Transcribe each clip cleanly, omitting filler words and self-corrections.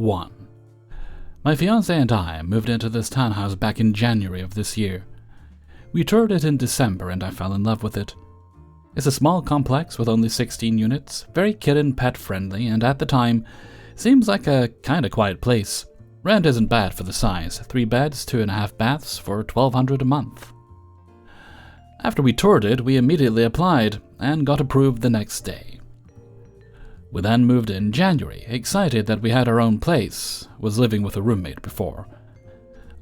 1. My fiancé and I moved into this townhouse back in January of this year. We toured it in December and I fell in love with it. It's a small complex with only 16 units, very kid and pet friendly, and at the time, seems like a kinda quiet place. Rent isn't bad for the size, 3 beds, 2.5 baths for $1,200 a month. After we toured it, we immediately applied and got approved the next day. We then moved in January, excited that we had our own place, was living with a roommate before.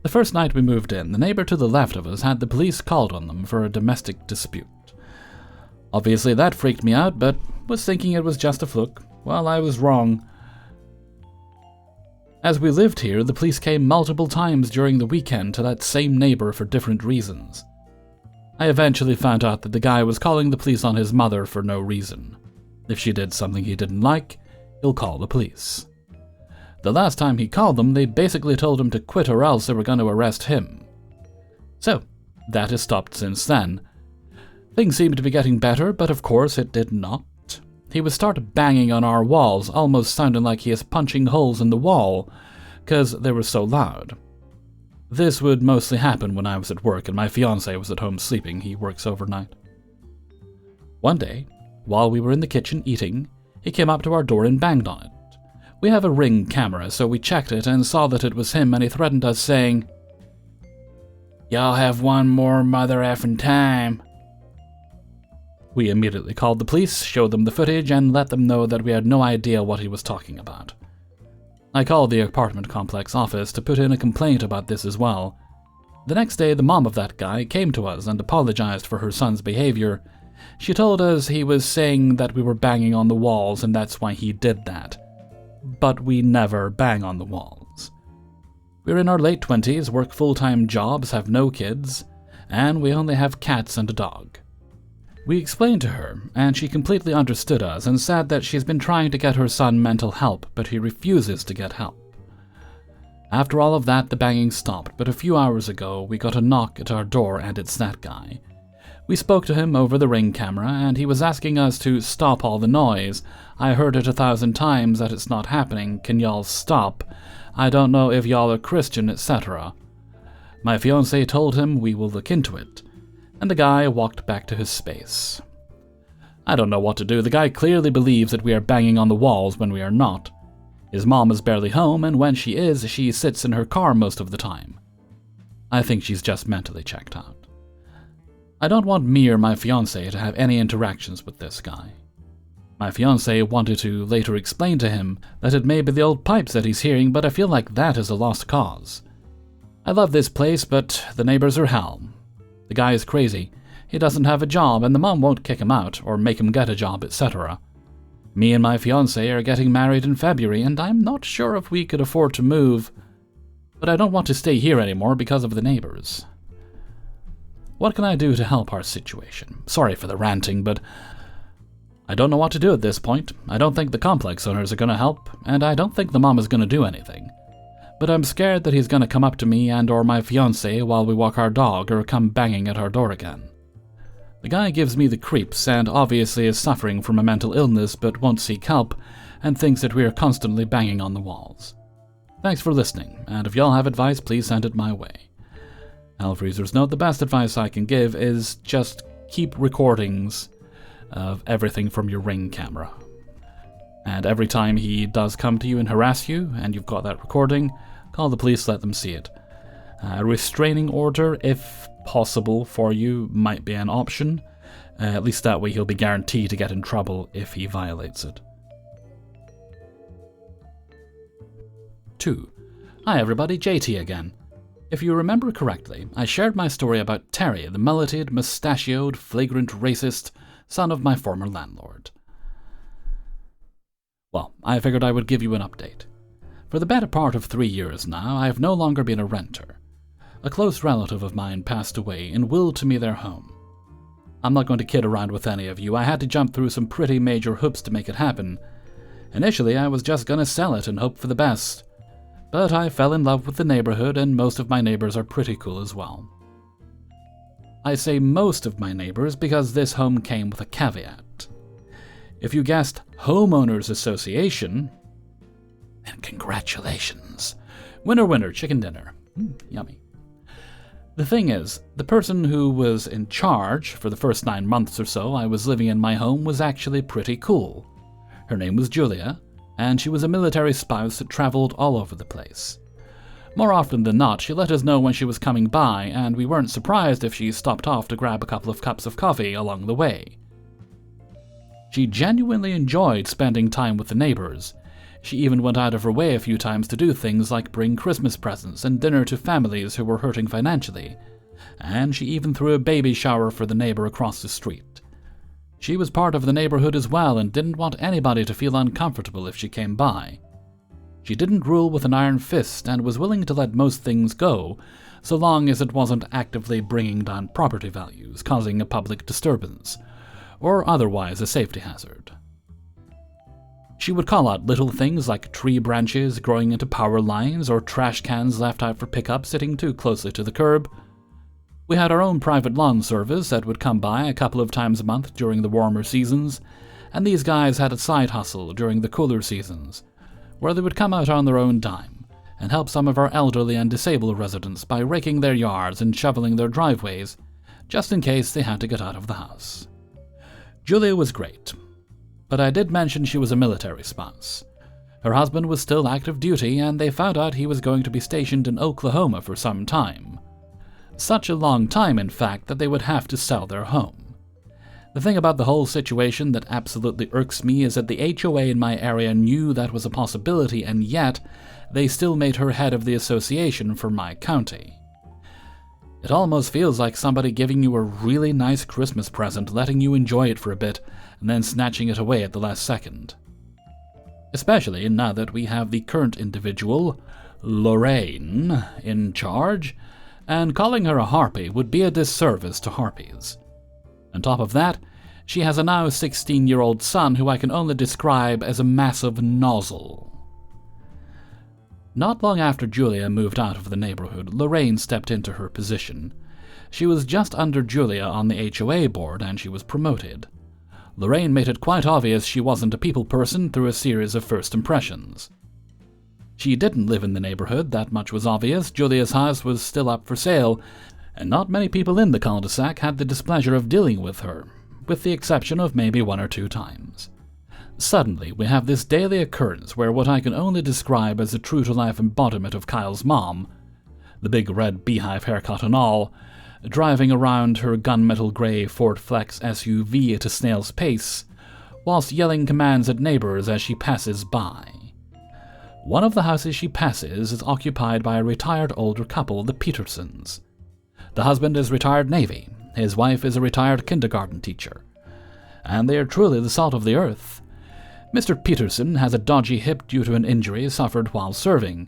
The first night we moved in, the neighbor to the left of us had the police called on them for a domestic dispute. Obviously that freaked me out, but was thinking it was just a fluke. Well, I was wrong. As we lived here, the police came multiple times during the weekend to that same neighbor for different reasons. I eventually found out that the guy was calling the police on his mother for no reason. If she did something he didn't like, he'll call the police. The last time he called them, they basically told him to quit or else they were going to arrest him. So, that has stopped since then. Things seemed to be getting better, but of course it did not. He would start banging on our walls, almost sounding like he is punching holes in the wall, 'cause they were so loud. This would mostly happen when I was at work and my fiancé was at home sleeping. He works overnight. One day, while we were in the kitchen eating, he came up to our door and banged on it. We have a Ring camera, so we checked it and saw that it was him, and he threatened us, saying, "Y'all have one more mother effing time." We immediately called the police, showed them the footage, and let them know that we had no idea what he was talking about. I called the apartment complex office to put in a complaint about this as well. The next day, the mom of that guy came to us and apologized for her son's behavior. She told us he was saying that we were banging on the walls and that's why he did that. But we never bang on the walls. We're in our late 20s, work full-time jobs, have no kids, and we only have cats and a dog. We explained to her, and she completely understood us and said that she's been trying to get her son mental help, but he refuses to get help. After all of that, the banging stopped, but a few hours ago we got a knock at our door and it's that guy. We spoke to him over the Ring camera, and he was asking us to stop all the noise. I heard it 1,000 times that it's not happening. Can y'all stop? I don't know if y'all are Christian, etc. My fiancé told him we will look into it, and the guy walked back to his space. I don't know what to do. The guy clearly believes that we are banging on the walls when we are not. His mom is barely home, and when she is, she sits in her car most of the time. I think she's just mentally checked out. I don't want me or my fiancé to have any interactions with this guy. My fiancé wanted to later explain to him that it may be the old pipes that he's hearing, but I feel like that is a lost cause. I love this place, but the neighbors are hell. The guy is crazy. He doesn't have a job, and the mom won't kick him out or make him get a job, etc. Me and my fiancé are getting married in February, and I'm not sure if we could afford to move, but I don't want to stay here anymore because of the neighbors. What can I do to help our situation? Sorry for the ranting, but I don't know what to do at this point. I don't think the complex owners are going to help, and I don't think the mom is going to do anything. But I'm scared that he's going to come up to me and or my fiancé while we walk our dog or come banging at our door again. The guy gives me the creeps and obviously is suffering from a mental illness but won't seek help and thinks that we are constantly banging on the walls. Thanks for listening, and if y'all have advice, please send it my way. Hellfreezer's note, the best advice I can give is just keep recordings of everything from your Ring camera. And every time he does come to you and harass you, and you've got that recording, call the police, let them see it. A restraining order, if possible for you, might be an option. At least that way he'll be guaranteed to get in trouble if he violates it. 2. Hi everybody, JT again. If you remember correctly, I shared my story about Terry, the mulleted, mustachioed, flagrant racist son of my former landlord. Well, I figured I would give you an update. For the better part of 3 years now, I have no longer been a renter. A close relative of mine passed away and willed to me their home. I'm not going to kid around with any of you. I had to jump through some pretty major hoops to make it happen. Initially, I was just going to sell it and hope for the best. But I fell in love with the neighborhood, and most of my neighbors are pretty cool as well. I say most of my neighbors because this home came with a caveat. If you guessed Homeowners Association, And congratulations. Winner, winner, chicken dinner. Yummy. The thing is, the person who was in charge for the first 9 months or so I was living in my home was actually pretty cool. Her name was Julia, and she was a military spouse that traveled all over the place. More often than not, she let us know when she was coming by, and we weren't surprised if she stopped off to grab a couple of cups of coffee along the way. She genuinely enjoyed spending time with the neighbors. She even went out of her way a few times to do things like bring Christmas presents and dinner to families who were hurting financially, and she even threw a baby shower for the neighbor across the street. She was part of the neighborhood as well and didn't want anybody to feel uncomfortable if she came by. She didn't rule with an iron fist and was willing to let most things go, so long as it wasn't actively bringing down property values, causing a public disturbance, or otherwise a safety hazard. She would call out little things like tree branches growing into power lines or trash cans left out for pickup sitting too closely to the curb. We had our own private lawn service that would come by a couple of times a month during the warmer seasons, and these guys had a side hustle during the cooler seasons, where they would come out on their own dime and help some of our elderly and disabled residents by raking their yards and shoveling their driveways, just in case they had to get out of the house. Julia was great. But I did mention she was a military spouse. Her husband was still active duty, and they found out he was going to be stationed in Oklahoma for some time. Such a long time, in fact, that they would have to sell their home. The thing about the whole situation that absolutely irks me is that the HOA in my area knew that was a possibility, and yet they still made her head of the association for my county. It almost feels like somebody giving you a really nice Christmas present, letting you enjoy it for a bit, and then snatching it away at the last second. Especially now that we have the current individual, Lorraine, in charge, and calling her a harpy would be a disservice to harpies. On top of that, she has a now 16-year-old son who I can only describe as a massive nozzle. Not long after Julia moved out of the neighborhood, Lorraine stepped into her position. She was just under Julia on the HOA board, and she was promoted. Lorraine made it quite obvious she wasn't a people person through a series of first impressions. She didn't live in the neighborhood, that much was obvious. Julia's house was still up for sale, and not many people in the cul-de-sac had the displeasure of dealing with her, with the exception of maybe 1 or 2 times. Suddenly, we have this daily occurrence where what I can only describe as a true-to-life embodiment of Kyle's mom, the big red beehive haircut and all, driving around her gunmetal grey Ford Flex SUV at a snail's pace, whilst yelling commands at neighbours as she passes by. One of the houses she passes is occupied by a retired older couple, the Petersons. The husband is retired Navy, his wife is a retired kindergarten teacher, and they are truly the salt of the earth. Mr. Peterson has a dodgy hip due to an injury suffered while serving.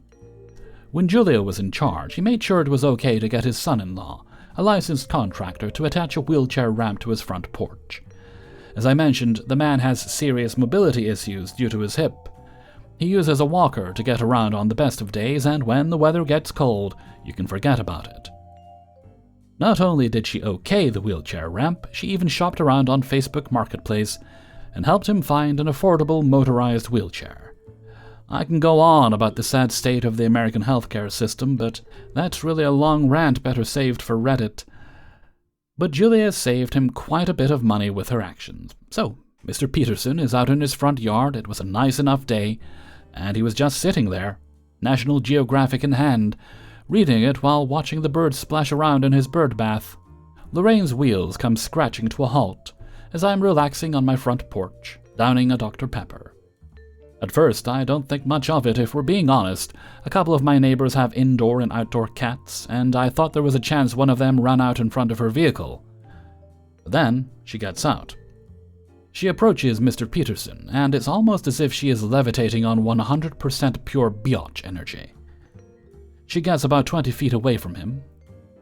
When Julia was in charge, he made sure it was okay to get his son-in-law, a licensed contractor, to attach a wheelchair ramp to his front porch. As I mentioned, the man has serious mobility issues due to his hip. He uses a walker to get around on the best of days, and when the weather gets cold, you can forget about it. Not only did she okay the wheelchair ramp, she even shopped around on Facebook Marketplace and helped him find an affordable motorized wheelchair. I can go on about the sad state of the American healthcare system, but that's really a long rant better saved for Reddit. But Julia saved him quite a bit of money with her actions. So, Mr. Peterson is out in his front yard, it was a nice enough day, and he was just sitting there, National Geographic in hand, reading it while watching the birds splash around in his bird bath. Lorraine's wheels come scratching to a halt as I'm relaxing on my front porch, downing a Dr. Pepper. At first, I don't think much of it, if we're being honest. A couple of my neighbors have indoor and outdoor cats, and I thought there was a chance one of them ran out in front of her vehicle. But then, she gets out. She approaches Mr. Peterson, and it's almost as if she is levitating on 100% pure biatch energy. She gets about 20 feet away from him,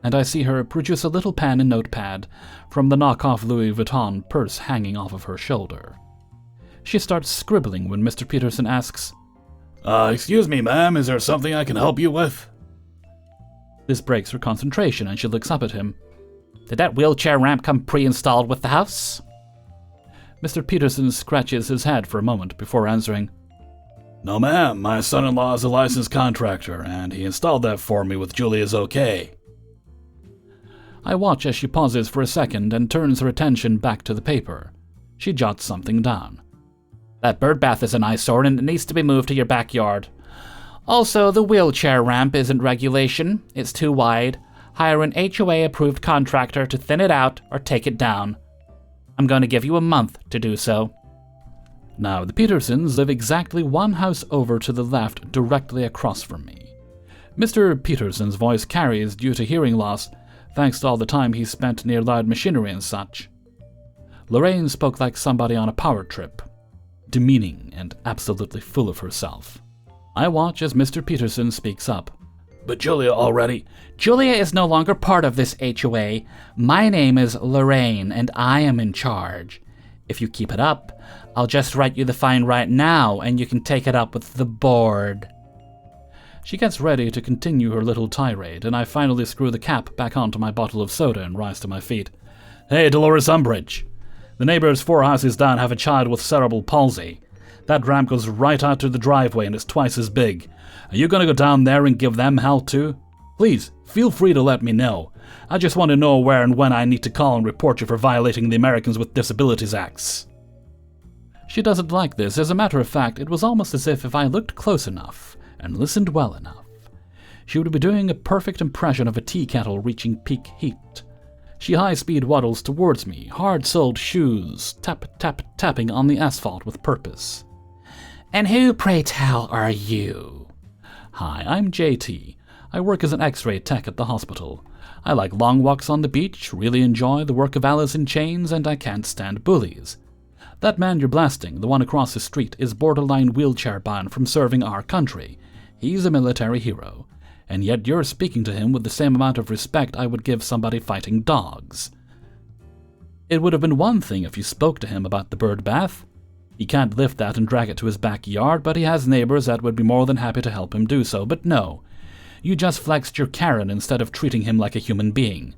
and I see her produce a little pen and notepad from the knockoff Louis Vuitton purse hanging off of her shoulder. She starts scribbling when Mr. Peterson asks, Excuse me, ma'am, is there something I can help you with? This breaks her concentration, and she looks up at him. Did that wheelchair ramp come pre-installed with the house? Mr. Peterson scratches his head for a moment before answering, No, ma'am. My son-in-law is a licensed contractor, and he installed that for me with Julia's okay. I watch as she pauses for a second and turns her attention back to the paper. She jots something down. That bird bath is an eyesore and it needs to be moved to your backyard. Also, the wheelchair ramp isn't regulation. It's too wide. Hire an HOA-approved contractor to thin it out or take it down. I'm going to give you a month to do so. Now, the Petersons live exactly one house over to the left, directly across from me. Mr. Peterson's voice carries due to hearing loss, thanks to all the time he spent near loud machinery and such. Lorraine spoke like somebody on a power trip, demeaning and absolutely full of herself. I watch as Mr. Peterson speaks up. But Julia already... Julia is no longer part of this HOA. My name is Lorraine, and I am in charge. If you keep it up, I'll just write you the fine right now, and you can take it up with the board. She gets ready to continue her little tirade, and I finally screw the cap back onto my bottle of soda and rise to my feet. Hey, Dolores Umbridge. The neighbors 4 houses down have a child with cerebral palsy. That ramp goes right out to the driveway and is twice as big. Are you going to go down there and give them hell too? Please, feel free to let me know. I just want to know where and when I need to call and report you for violating the Americans with Disabilities Acts. She doesn't like this. As a matter of fact, it was almost as if I looked close enough and listened well enough, she would be doing a perfect impression of a tea kettle reaching peak heat. She high-speed waddles towards me, hard-soled shoes, tapping on the asphalt with purpose. And who, pray tell, are you? Hi, I'm JT. I work as an X-ray tech at the hospital. I like long walks on the beach, really enjoy the work of Alice in Chains, and I can't stand bullies. That man you're blasting, the one across the street, is borderline wheelchair-bound from serving our country. He's a military hero. And yet you're speaking to him with the same amount of respect I would give somebody fighting dogs. It would have been one thing if you spoke to him about the bird bath. He can't lift that and drag it to his backyard, but he has neighbors that would be more than happy to help him do so. But no, you just flexed your Karen instead of treating him like a human being.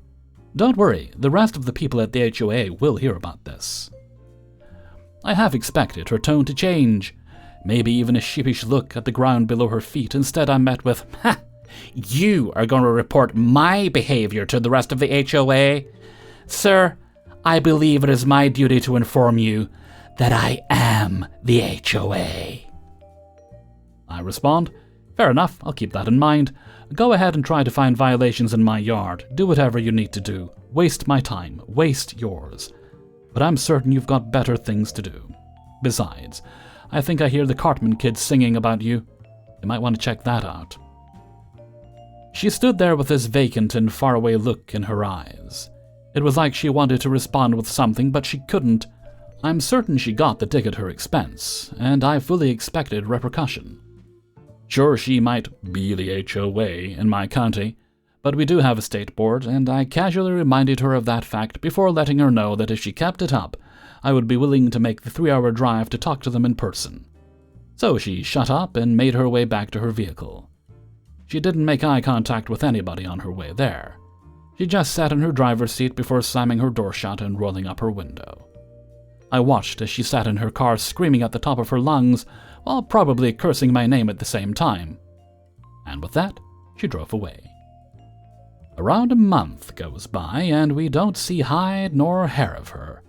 Don't worry, the rest of the people at the HOA will hear about this. I half expected her tone to change, maybe even a sheepish look at the ground below her feet. Instead I'm met with, "Ha! You are going to report my behavior to the rest of the HOA? Sir, I believe it is my duty to inform you that I am the HOA. I respond, fair enough, I'll keep that in mind. Go ahead and try to find violations in my yard. Do whatever you need to do. Waste my time. Waste yours. But I'm certain you've got better things to do. Besides, I think I hear the Cartman kids singing about you. You might want to check that out. She stood there with this vacant and faraway look in her eyes. It was like she wanted to respond with something, but she couldn't. I'm certain she got the dig at her expense, and I fully expected repercussion. Sure, she might be the HOA in my county, but we do have a state board, and I casually reminded her of that fact before letting her know that if she kept it up, I would be willing to make the 3-hour drive to talk to them in person. So she shut up and made her way back to her vehicle. She didn't make eye contact with anybody on her way there. She just sat in her driver's seat before slamming her door shut and rolling up her window. I watched as she sat in her car screaming at the top of her lungs, while probably cursing my name at the same time. And with that, she drove away. Around a month goes by, and we don't see hide nor hair of her.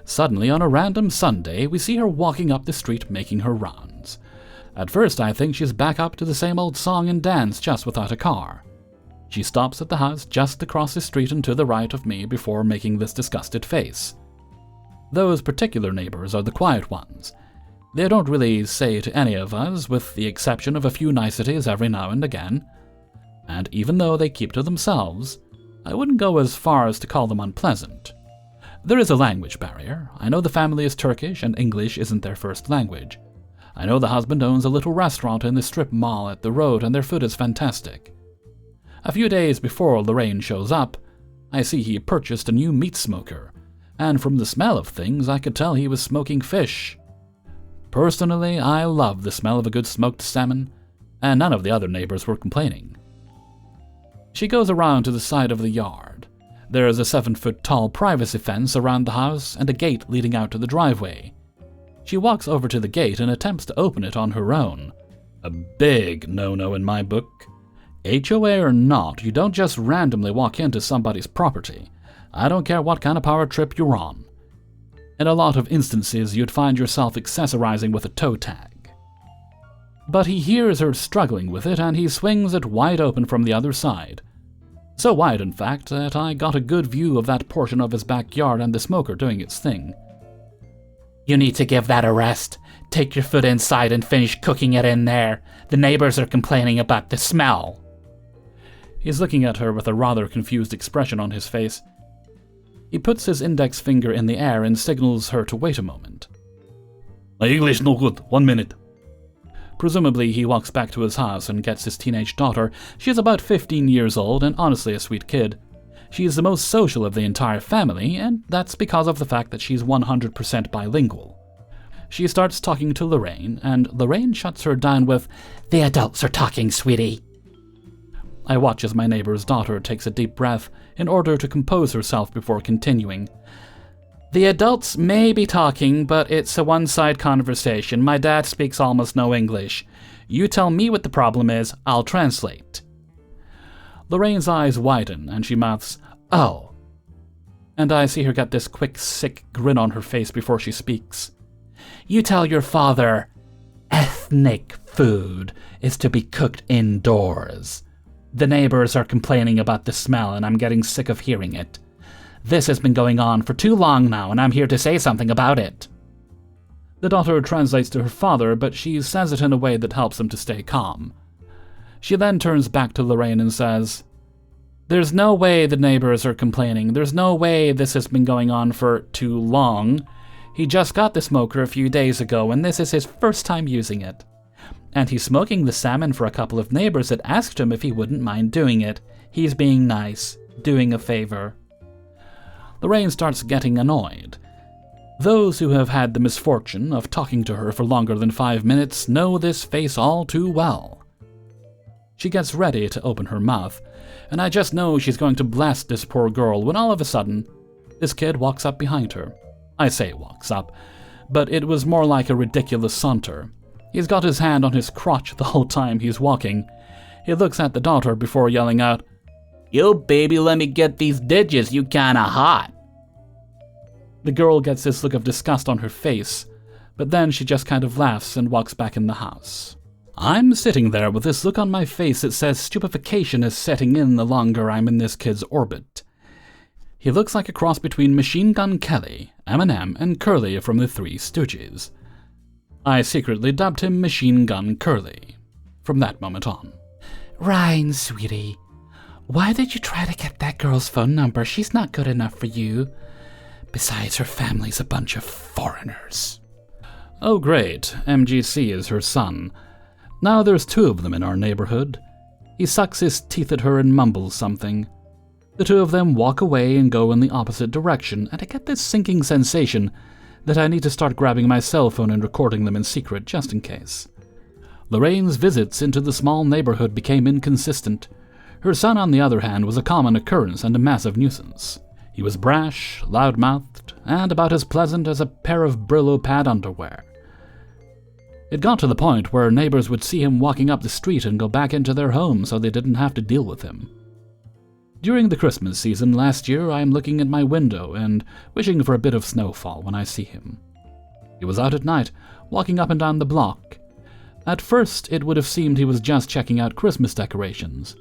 Suddenly, on a random Sunday, we see her walking up the street making her rounds. At first, I think she's back up to the same old song and dance, just without a car. She stops at the house just across the street and to the right of me before making this disgusted face. Those particular neighbors are the quiet ones. They don't really say to any of us, with the exception of a few niceties every now and again. And even though they keep to themselves, I wouldn't go as far as to call them unpleasant. There is a language barrier. I know the family is Turkish and English isn't their first language. I know the husband owns a little restaurant in the strip mall at the road and their food is fantastic. A few days before Lorraine shows up, I see he purchased a new meat smoker, and from the smell of things I could tell he was smoking fish. Personally, I love the smell of a good smoked salmon, and none of the other neighbors were complaining. She goes around to the side of the yard. There is a 7-foot-tall privacy fence around the house and a gate leading out to the driveway. She walks over to the gate and attempts to open it on her own. A big no-no in my book. HOA or not, you don't just randomly walk into somebody's property. I don't care what kind of power trip you're on. In a lot of instances, you'd find yourself accessorizing with a toe tag. But he hears her struggling with it, and he swings it wide open from the other side. So wide, in fact, that I got a good view of that portion of his backyard and the smoker doing its thing. You need to give that a rest. Take your foot inside and finish cooking it in there. The neighbors are complaining about the smell. He's looking at her with a rather confused expression on his face. He puts his index finger in the air and signals her to wait a moment. My English no good. 1 minute. Presumably, he walks back to his house and gets his teenage daughter. She is about 15 years old and honestly a sweet kid. She is the most social of the entire family, and that's because of the fact that she's 100% bilingual. She starts talking to Lorraine, and Lorraine shuts her down with, "The adults are talking, sweetie." I watch as my neighbor's daughter takes a deep breath in order to compose herself before continuing. "The adults may be talking, but it's a one-side conversation. My dad speaks almost no English. You tell me what the problem is, I'll translate." Lorraine's eyes widen, and she mouths, "Oh." And I see her get this quick, sick grin on her face before she speaks. "You tell your father, ethnic food is to be cooked indoors. The neighbors are complaining about the smell, and I'm getting sick of hearing it. This has been going on for too long now, and I'm here to say something about it." The daughter translates to her father, but she says it in a way that helps him to stay calm. She then turns back to Lorraine and says, "There's no way the neighbors are complaining. There's no way this has been going on for too long. He just got the smoker a few days ago, and this is his first time using it. And he's smoking the salmon for a couple of neighbors that asked him if he wouldn't mind doing it. He's being nice, doing a favor." Lorraine starts getting annoyed. Those who have had the misfortune of talking to her for longer than 5 minutes know this face all too well. She gets ready to open her mouth, and I just know she's going to blast this poor girl when all of a sudden, this kid walks up behind her. I say walks up, but it was more like a ridiculous saunter. He's got his hand on his crotch the whole time he's walking. He looks at the daughter before yelling out, "Yo, baby, let me get these digits, you kinda hot." The girl gets this look of disgust on her face, but then she just kind of laughs and walks back in the house. I'm sitting there with this look on my face that says stupefaction is setting in the longer I'm in this kid's orbit. He looks like a cross between Machine Gun Kelly, Eminem, and Curly from the Three Stooges. I secretly dubbed him Machine Gun Curly from that moment on. "Ryan, sweetie, why did you try to get that girl's phone number? She's not good enough for you. Besides, her family's a bunch of foreigners." Oh great, MGC is her son. Now there's 2 of them in our neighborhood. He sucks his teeth at her and mumbles something. The 2 of them walk away and go in the opposite direction, and I get this sinking sensation that I need to start grabbing my cell phone and recording them in secret just in case. Lorraine's visits into the small neighborhood became inconsistent. Her son, on the other hand, was a common occurrence and a massive nuisance. He was brash, loud-mouthed, and about as pleasant as a pair of Brillo pad underwear. It got to the point where neighbors would see him walking up the street and go back into their home so they didn't have to deal with him. During the Christmas season last year, I am looking at my window and wishing for a bit of snowfall when I see him. He was out at night, walking up and down the block. At first, it would have seemed he was just checking out Christmas decorations.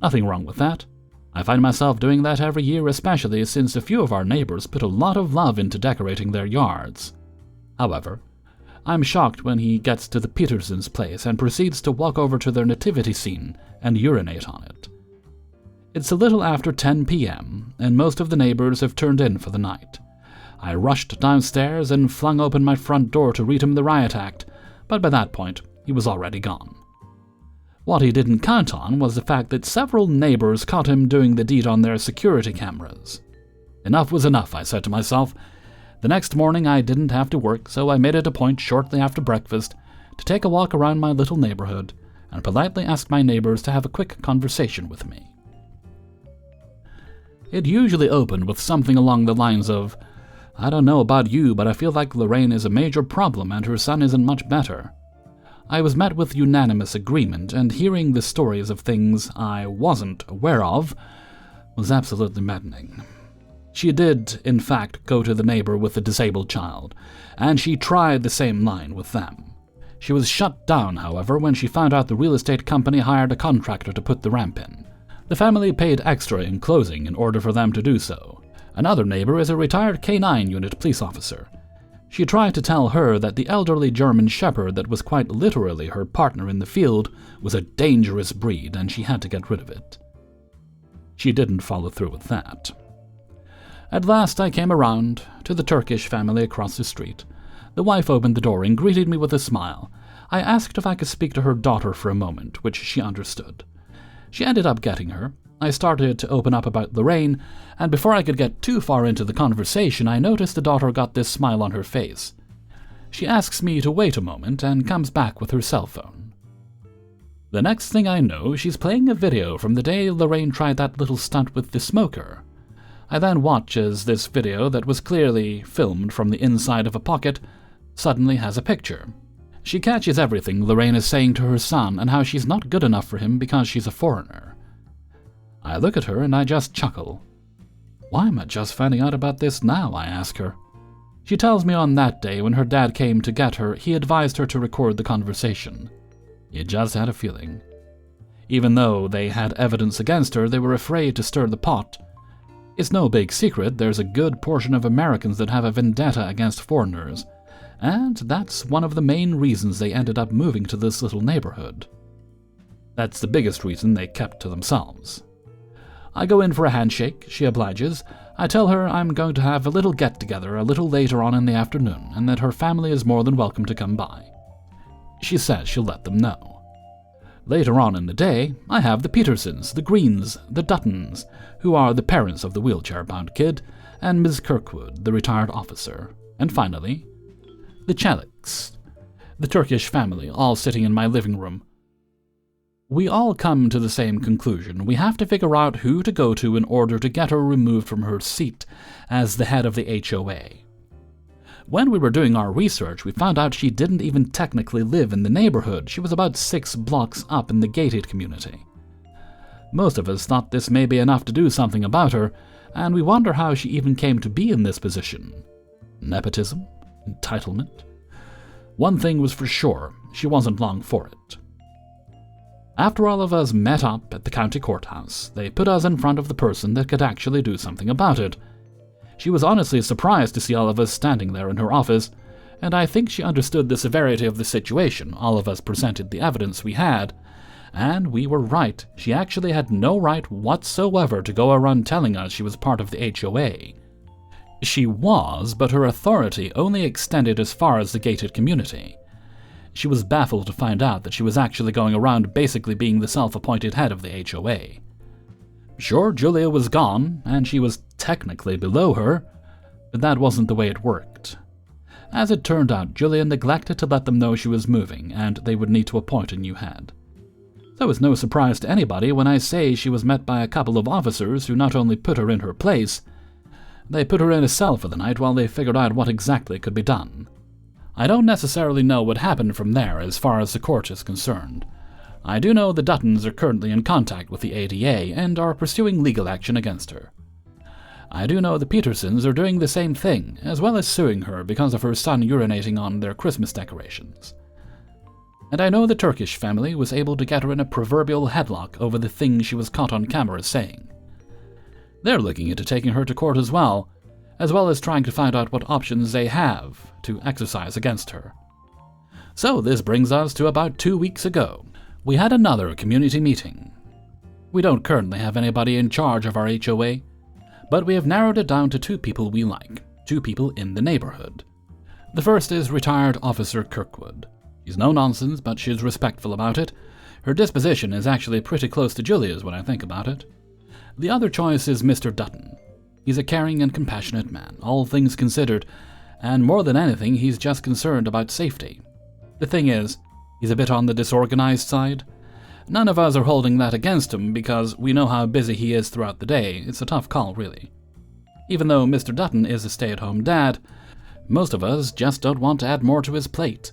Nothing wrong with that. I find myself doing that every year, especially since a few of our neighbors put a lot of love into decorating their yards. However, I'm shocked when he gets to the Petersons' place and proceeds to walk over to their nativity scene and urinate on it. It's a little after 10 p.m., and most of the neighbors have turned in for the night. I rushed downstairs and flung open my front door to read him the riot act, but by that point, he was already gone. What he didn't count on was the fact that several neighbors caught him doing the deed on their security cameras. Enough was enough, I said to myself. The next morning I didn't have to work, so I made it a point shortly after breakfast to take a walk around my little neighborhood and politely ask my neighbors to have a quick conversation with me. It usually opened with something along the lines of, I don't know about you, but I feel like Lorraine is a major problem and her son isn't much better. I was met with unanimous agreement, and hearing the stories of things I wasn't aware of was absolutely maddening. She did, in fact, go to the neighbor with the disabled child, and she tried the same line with them. She was shut down, however, when she found out the real estate company hired a contractor to put the ramp in. The family paid extra in closing in order for them to do so. Another neighbor is a retired K-9 unit police officer. She tried to tell her that the elderly German shepherd that was quite literally her partner in the field was a dangerous breed and she had to get rid of it. She didn't follow through with that. At last I came around to the Turkish family across the street. The wife opened the door and greeted me with a smile. I asked if I could speak to her daughter for a moment, which she understood. She ended up getting her. I started to open up about Lorraine, and before I could get too far into the conversation, I noticed the daughter got this smile on her face. She asks me to wait a moment and comes back with her cell phone. The next thing I know, she's playing a video from the day Lorraine tried that little stunt with the smoker. I then watch as this video that was clearly filmed from the inside of a pocket suddenly has a picture. She catches everything Lorraine is saying to her son and how she's not good enough for him because she's a foreigner. I look at her and I just chuckle. Why am I just finding out about this now, I ask her. She tells me on that day when her dad came to get her, he advised her to record the conversation. He just had a feeling. Even though they had evidence against her, they were afraid to stir the pot. It's no big secret there's a good portion of Americans that have a vendetta against foreigners, and that's one of the main reasons they ended up moving to this little neighborhood. That's the biggest reason they kept to themselves. I go in for a handshake, she obliges. I tell her I'm going to have a little get-together a little later on in the afternoon, and that her family is more than welcome to come by. She says she'll let them know. Later on in the day, I have the Petersons, the Greens, the Duttons, who are the parents of the wheelchair-bound kid, and Ms. Kirkwood, the retired officer, and finally, the Cheliks, the Turkish family, all sitting in my living room. We all come to the same conclusion. We have to figure out who to go to in order to get her removed from her seat as the head of the HOA. When we were doing our research, we found out she didn't even technically live in the neighborhood. She was about 6 blocks up in the gated community. Most of us thought this may be enough to do something about her, and we wonder how she even came to be in this position. Nepotism? Entitlement? One thing was for sure, she wasn't long for it. After all of us met up at the county courthouse, they put us in front of the person that could actually do something about it. She was honestly surprised to see all of us standing there in her office, and I think she understood the severity of the situation. All of us presented the evidence we had, and we were right. She actually had no right whatsoever to go around telling us she was part of the HOA. She was, but her authority only extended as far as the gated community. She was baffled to find out that she was actually going around basically being the self-appointed head of the HOA. Sure, Julia was gone, and she was technically below her, but that wasn't the way it worked. As it turned out, Julia neglected to let them know she was moving, and they would need to appoint a new head. So it's no surprise to anybody when I say she was met by a couple of officers who not only put her in her place, they put her in a cell for the night while they figured out what exactly could be done. I don't necessarily know what happened from there as far as the court is concerned. I do know the Duttons are currently in contact with the ADA and are pursuing legal action against her. I do know the Petersons are doing the same thing, as well as suing her because of her son urinating on their Christmas decorations. And I know the Turkish family was able to get her in a proverbial headlock over the things she was caught on camera saying. They're looking into taking her to court as well as trying to find out what options they have to exercise against her. So this brings us to about 2 weeks ago. We had another community meeting. We don't currently have anybody in charge of our HOA, but we have narrowed it down to 2 people we like, 2 people in the neighborhood. The first is retired Officer Kirkwood. She's no nonsense, but she's respectful about it. Her disposition is actually pretty close to Julia's when I think about it. The other choice is Mr. Dutton. He's a caring and compassionate man, all things considered, and more than anything, he's just concerned about safety. The thing is, he's a bit on the disorganized side. None of us are holding that against him because we know how busy he is throughout the day. It's a tough call, really. Even though Mr. Dutton is a stay-at-home dad, most of us just don't want to add more to his plate.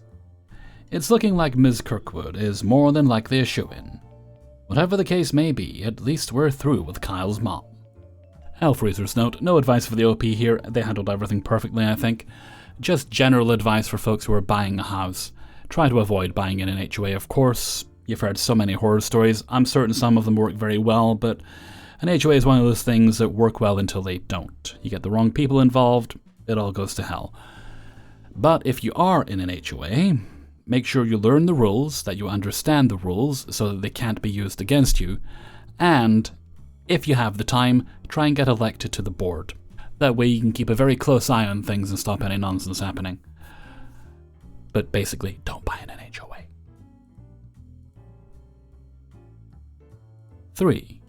It's looking like Ms. Kirkwood is more than likely a shoo-in. Whatever the case may be, at least we're through with Kyle's mom. Hellfreezer's note, no advice for the OP here, they handled everything perfectly, I think. Just general advice for folks who are buying a house. Try to avoid buying in an HOA, of course. You've heard so many horror stories, I'm certain some of them work very well, but an HOA is one of those things that work well until they don't. You get the wrong people involved, it all goes to hell. But if you are in an HOA, make sure you learn the rules, that you understand the rules so that they can't be used against you, and if you have the time, try and get elected to the board. That way you can keep a very close eye on things and stop any nonsense happening. But basically, don't buy in an HOA. 3.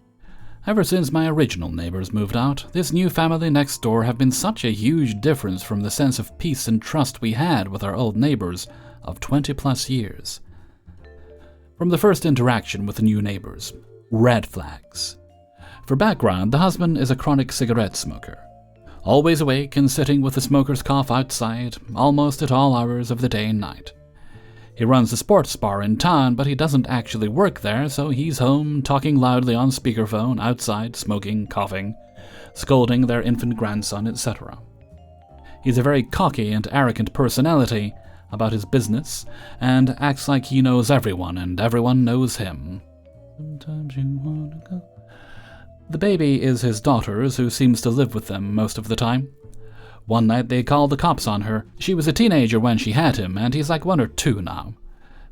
Ever since my original neighbors moved out, this new family next door have been such a huge difference from the sense of peace and trust we had with our old neighbors of 20 plus years. From the first interaction with the new neighbors, red flags. For background, the husband is a chronic cigarette smoker. Always awake and sitting with a smoker's cough outside, almost at all hours of the day and night. He runs a sports bar in town, but he doesn't actually work there, so he's home, talking loudly on speakerphone, outside, smoking, coughing, scolding their infant grandson, etc. He's a very cocky and arrogant personality about his business, and acts like he knows everyone and everyone knows him. Sometimes you wanna go. The baby is his daughter's, who seems to live with them most of the time. One night they called the cops on her. She was a teenager when she had him, and he's like 1 or 2 now.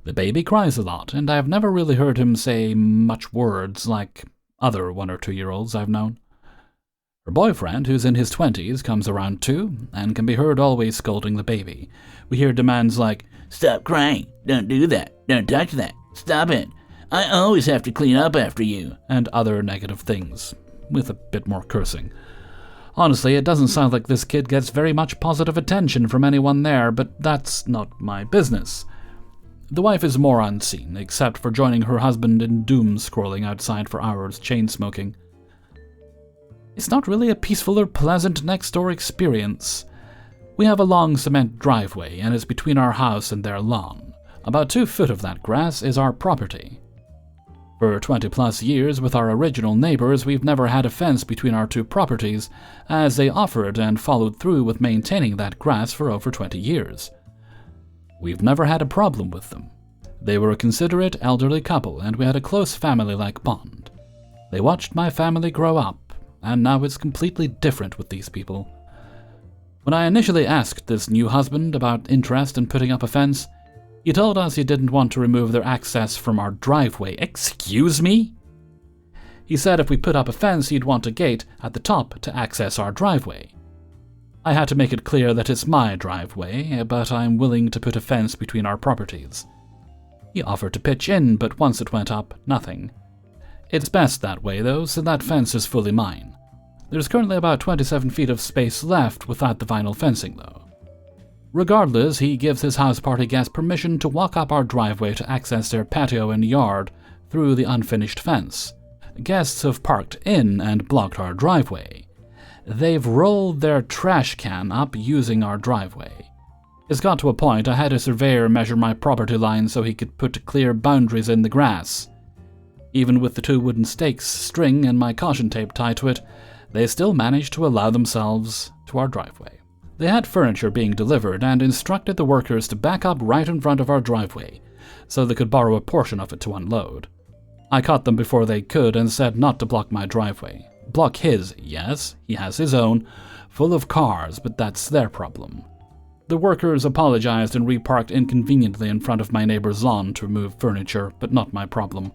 The baby cries a lot, and I've never really heard him say much words like other 1 or 2-year-olds I've known. Her boyfriend, who's in his 20s, comes around too, and can be heard always scolding the baby. We hear demands like, "Stop crying, don't do that, don't touch that, stop it. I always have to clean up after you," and other negative things, with a bit more cursing. Honestly, it doesn't sound like this kid gets very much positive attention from anyone there, but that's not my business. The wife is more unseen, except for joining her husband in doom-scrolling outside for hours, chain-smoking. It's not really a peaceful or pleasant next-door experience. We have a long cement driveway, and it's between our house and their lawn. About 2 foot of that grass is our property. For 20 plus years with our original neighbors, we've never had a fence between our 2 properties, as they offered and followed through with maintaining that grass for over 20 years. We've never had a problem with them. They were a considerate elderly couple, and we had a close family-like bond. They watched my family grow up, and now it's completely different with these people. When I initially asked this new husband about interest in putting up a fence, he told us he didn't want to remove their access from our driveway. Excuse me? He said if we put up a fence, he'd want a gate at the top to access our driveway. I had to make it clear that it's my driveway, but I'm willing to put a fence between our properties. He offered to pitch in, but once it went up, nothing. It's best that way, though, so that fence is fully mine. There's currently about 27 feet of space left without the vinyl fencing, though. Regardless, he gives his house party guests permission to walk up our driveway to access their patio and yard through the unfinished fence. Guests have parked in and blocked our driveway. They've rolled their trash can up using our driveway. It's got to a point I had a surveyor measure my property line so he could put clear boundaries in the grass. Even with the 2 wooden stakes, string, and my caution tape tied to it, they still managed to allow themselves to our driveway. They had furniture being delivered and instructed the workers to back up right in front of our driveway, so they could borrow a portion of it to unload. I caught them before they could and said not to block my driveway. Block his, yes, he has his own, full of cars, but that's their problem. The workers apologized and reparked inconveniently in front of my neighbor's lawn to remove furniture, but not my problem.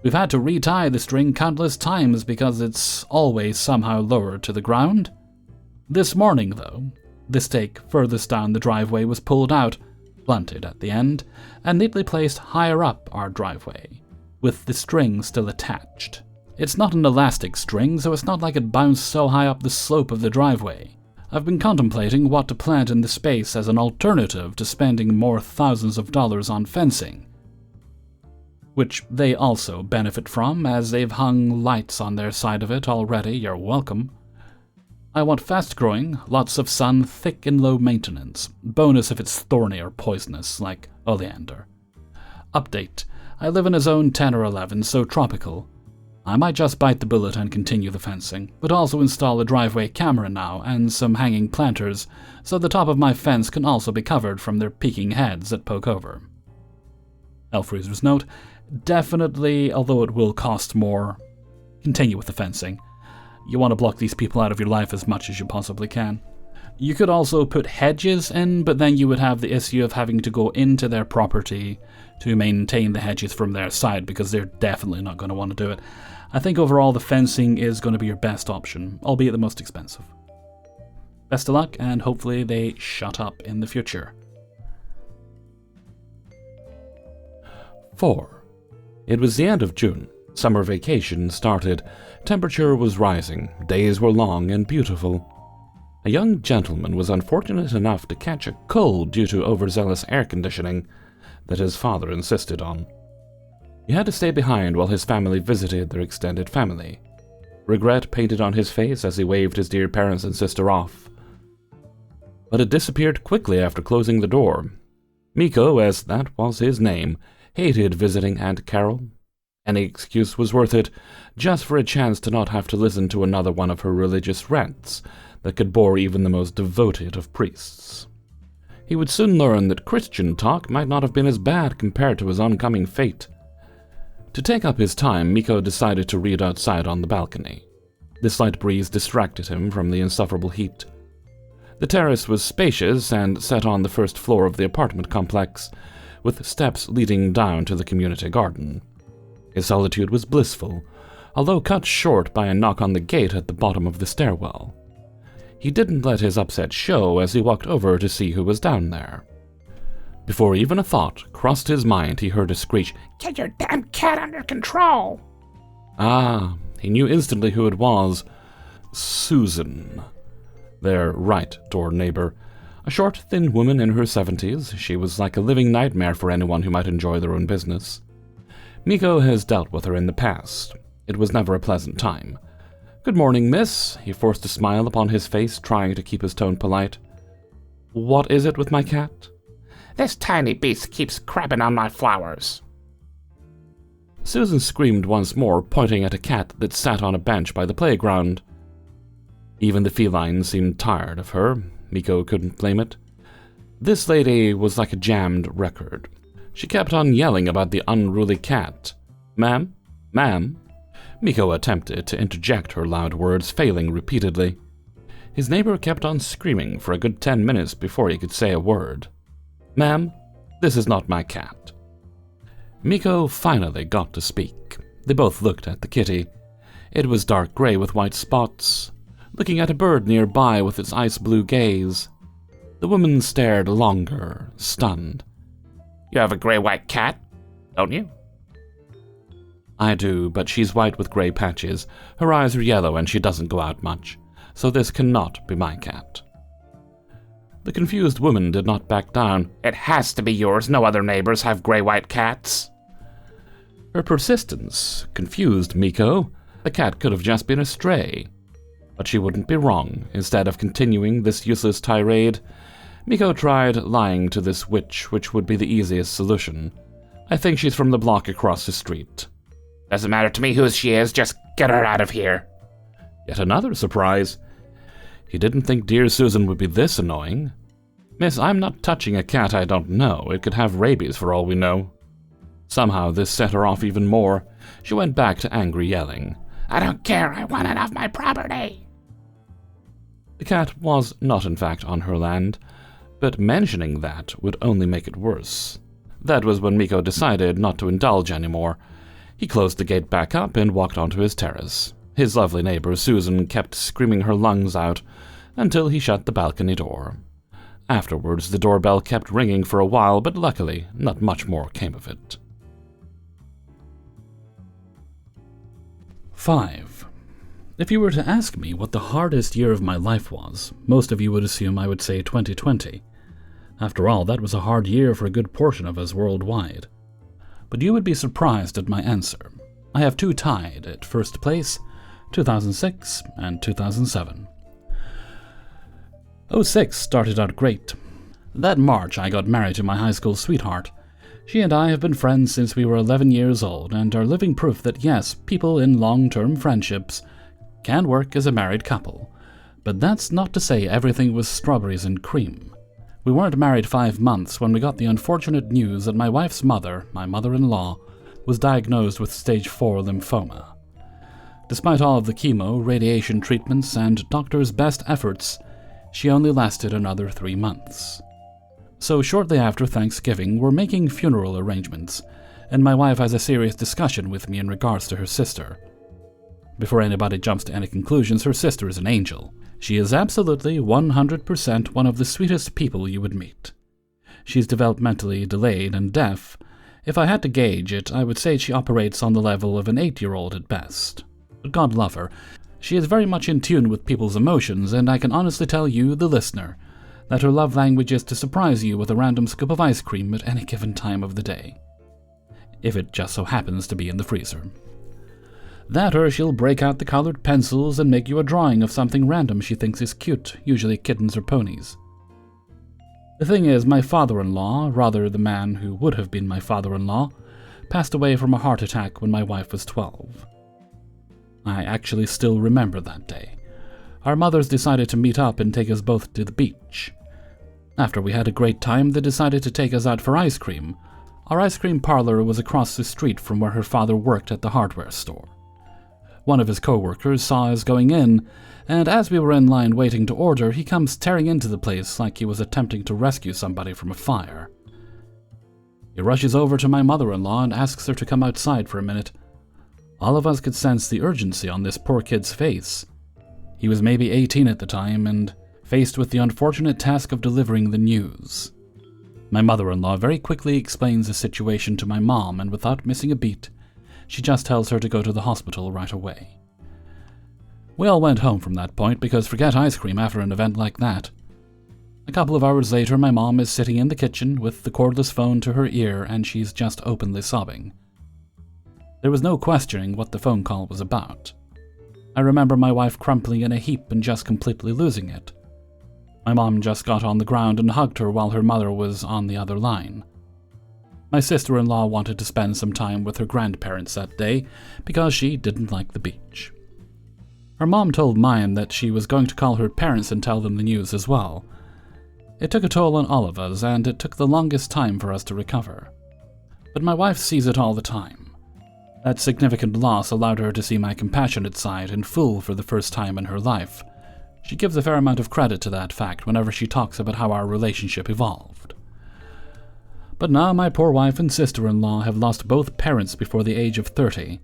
We've had to retie the string countless times because it's always somehow lowered to the ground. This morning, though, the stake furthest down the driveway was pulled out, blunted at the end, and neatly placed higher up our driveway, with the string still attached. It's not an elastic string, so it's not like it bounced so high up the slope of the driveway. I've been contemplating what to plant in the space as an alternative to spending more thousands of dollars on fencing, which they also benefit from, as they've hung lights on their side of it already. You're welcome. I want fast-growing, lots of sun, thick and low maintenance. Bonus if it's thorny or poisonous, like oleander. Update. I live in a zone 10 or 11, so tropical. I might just bite the bullet and continue the fencing, but also install a driveway camera now and some hanging planters, so the top of my fence can also be covered from their peeking heads that poke over. Elfreezer's note. Definitely, although it will cost more. Continue with the fencing. You want to block these people out of your life as much as you possibly can. You could also put hedges in, but then you would have the issue of having to go into their property to maintain the hedges from their side, because they're definitely not going to want to do it. I think overall the fencing is going to be your best option, albeit the most expensive. Best of luck, and hopefully they shut up in the future. 4. It was the end of June. Summer vacation started. Temperature was rising. Days were long and beautiful. A young gentleman was unfortunate enough to catch a cold due to overzealous air conditioning that his father insisted on. He had to stay behind while his family visited their extended family. Regret painted on his face as he waved his dear parents and sister off. But it disappeared quickly after closing the door. Miko, as that was his name, hated visiting Aunt Carol. Any excuse was worth it, just for a chance to not have to listen to another one of her religious rants that could bore even the most devoted of priests. He would soon learn that Christian talk might not have been as bad compared to his oncoming fate. To take up his time, Miko decided to read outside on the balcony. The slight breeze distracted him from the insufferable heat. The terrace was spacious and set on the first floor of the apartment complex, with steps leading down to the community garden. His solitude was blissful, although cut short by a knock on the gate at the bottom of the stairwell. He didn't let his upset show as he walked over to see who was down there. Before even a thought crossed his mind, he heard a screech, "Get your damn cat under control!" Ah, he knew instantly who it was. Susan, their right-door neighbor. A short, thin woman in her 70s, she was like a living nightmare for anyone who might enjoy their own business. Miko has dealt with her in the past. It was never a pleasant time. "Good morning, miss," he forced a smile upon his face, trying to keep his tone polite. "What is it with my cat?" "This tiny beast keeps crabbing on my flowers." Susan screamed once more, pointing at a cat that sat on a bench by the playground. Even the feline seemed tired of her. Miko couldn't blame it. This lady was like a jammed record. She kept on yelling about the unruly cat. "Ma'am? Ma'am?" Miko attempted to interject her loud words, failing repeatedly. His neighbor kept on screaming for a good 10 minutes before he could say a word. "Ma'am, this is not my cat." Miko finally got to speak. They both looked at the kitty. It was dark gray with white spots, looking at a bird nearby with its ice-blue gaze. The woman stared longer, stunned. "You have a gray-white cat, don't you?" "I do, but she's white with gray patches. Her eyes are yellow and she doesn't go out much, so this cannot be my cat." The confused woman did not back down. "It has to be yours. No other neighbors have gray-white cats." Her persistence confused Miko. The cat could have just been a stray. But she wouldn't be wrong. Instead of continuing this useless tirade, Miko tried lying to this witch, which would be the easiest solution. "I think she's from the block across the street." "Doesn't matter to me who she is, just get her out of here." Yet another surprise. He didn't think dear Susan would be this annoying. "Miss, I'm not touching a cat I don't know. It could have rabies for all we know." Somehow this set her off even more. She went back to angry yelling. "I don't care, I want it off my property." The cat was not in fact on her land, but mentioning that would only make it worse. That was when Miko decided not to indulge anymore. He closed the gate back up and walked onto his terrace. His lovely neighbor Susan kept screaming her lungs out until he shut the balcony door. Afterwards, the doorbell kept ringing for a while, but luckily not much more came of it. 5. If you were to ask me what the hardest year of my life was, most of you would assume I would say 2020. After all, that was a hard year for a good portion of us worldwide. But you would be surprised at my answer. I have two tied at first place, 2006 and 2007. '06 started out great. That March, I got married to my high school sweetheart. She and I have been friends since we were 11 years old and are living proof that yes, people in long-term friendships can work as a married couple. But that's not to say everything was strawberries and cream. We weren't married 5 months when we got the unfortunate news that my wife's mother, my mother-in-law, was diagnosed with stage 4 lymphoma. Despite all of the chemo, radiation treatments, and doctors' best efforts, she only lasted another 3 months. So shortly after Thanksgiving, we're making funeral arrangements, and my wife has a serious discussion with me in regards to her sister. Before anybody jumps to any conclusions, her sister is an angel. She is absolutely 100% one of the sweetest people you would meet. She's developmentally delayed and deaf. If I had to gauge it, I would say she operates on the level of an 8-year-old at best. But God love her, she is very much in tune with people's emotions, and I can honestly tell you, the listener, that her love language is to surprise you with a random scoop of ice cream at any given time of the day. If it just so happens to be in the freezer. That or she'll break out the colored pencils and make you a drawing of something random she thinks is cute, usually kittens or ponies. The thing is, my father-in-law, rather the man who would have been my father-in-law, passed away from a heart attack when my wife was 12. I actually still remember that day. Our mothers decided to meet up and take us both to the beach. After we had a great time, they decided to take us out for ice cream. Our ice cream parlor was across the street from where her father worked at the hardware store. One of his co-workers saw us going in, and as we were in line waiting to order, he comes tearing into the place like he was attempting to rescue somebody from a fire. He rushes over to my mother-in-law and asks her to come outside for a minute. All of us could sense the urgency on this poor kid's face. He was maybe 18 at the time, and faced with the unfortunate task of delivering the news. My mother-in-law very quickly explains the situation to my mom, and without missing a beat, she just tells her to go to the hospital right away. We all went home from that point because forget ice cream after an event like that. A couple of hours later, my mom is sitting in the kitchen with the cordless phone to her ear, and she's just openly sobbing. There was no questioning what the phone call was about. I remember my wife crumpling in a heap and just completely losing it. My mom just got on the ground and hugged her while her mother was on the other line. My sister-in-law wanted to spend some time with her grandparents that day because she didn't like the beach. Her mom told mine that she was going to call her parents and tell them the news as well. It took a toll on all of us, and it took the longest time for us to recover. But my wife sees it all the time. That significant loss allowed her to see my compassionate side in full for the first time in her life. She gives a fair amount of credit to that fact whenever she talks about how our relationship evolved. But now my poor wife and sister-in-law have lost both parents before the age of 30,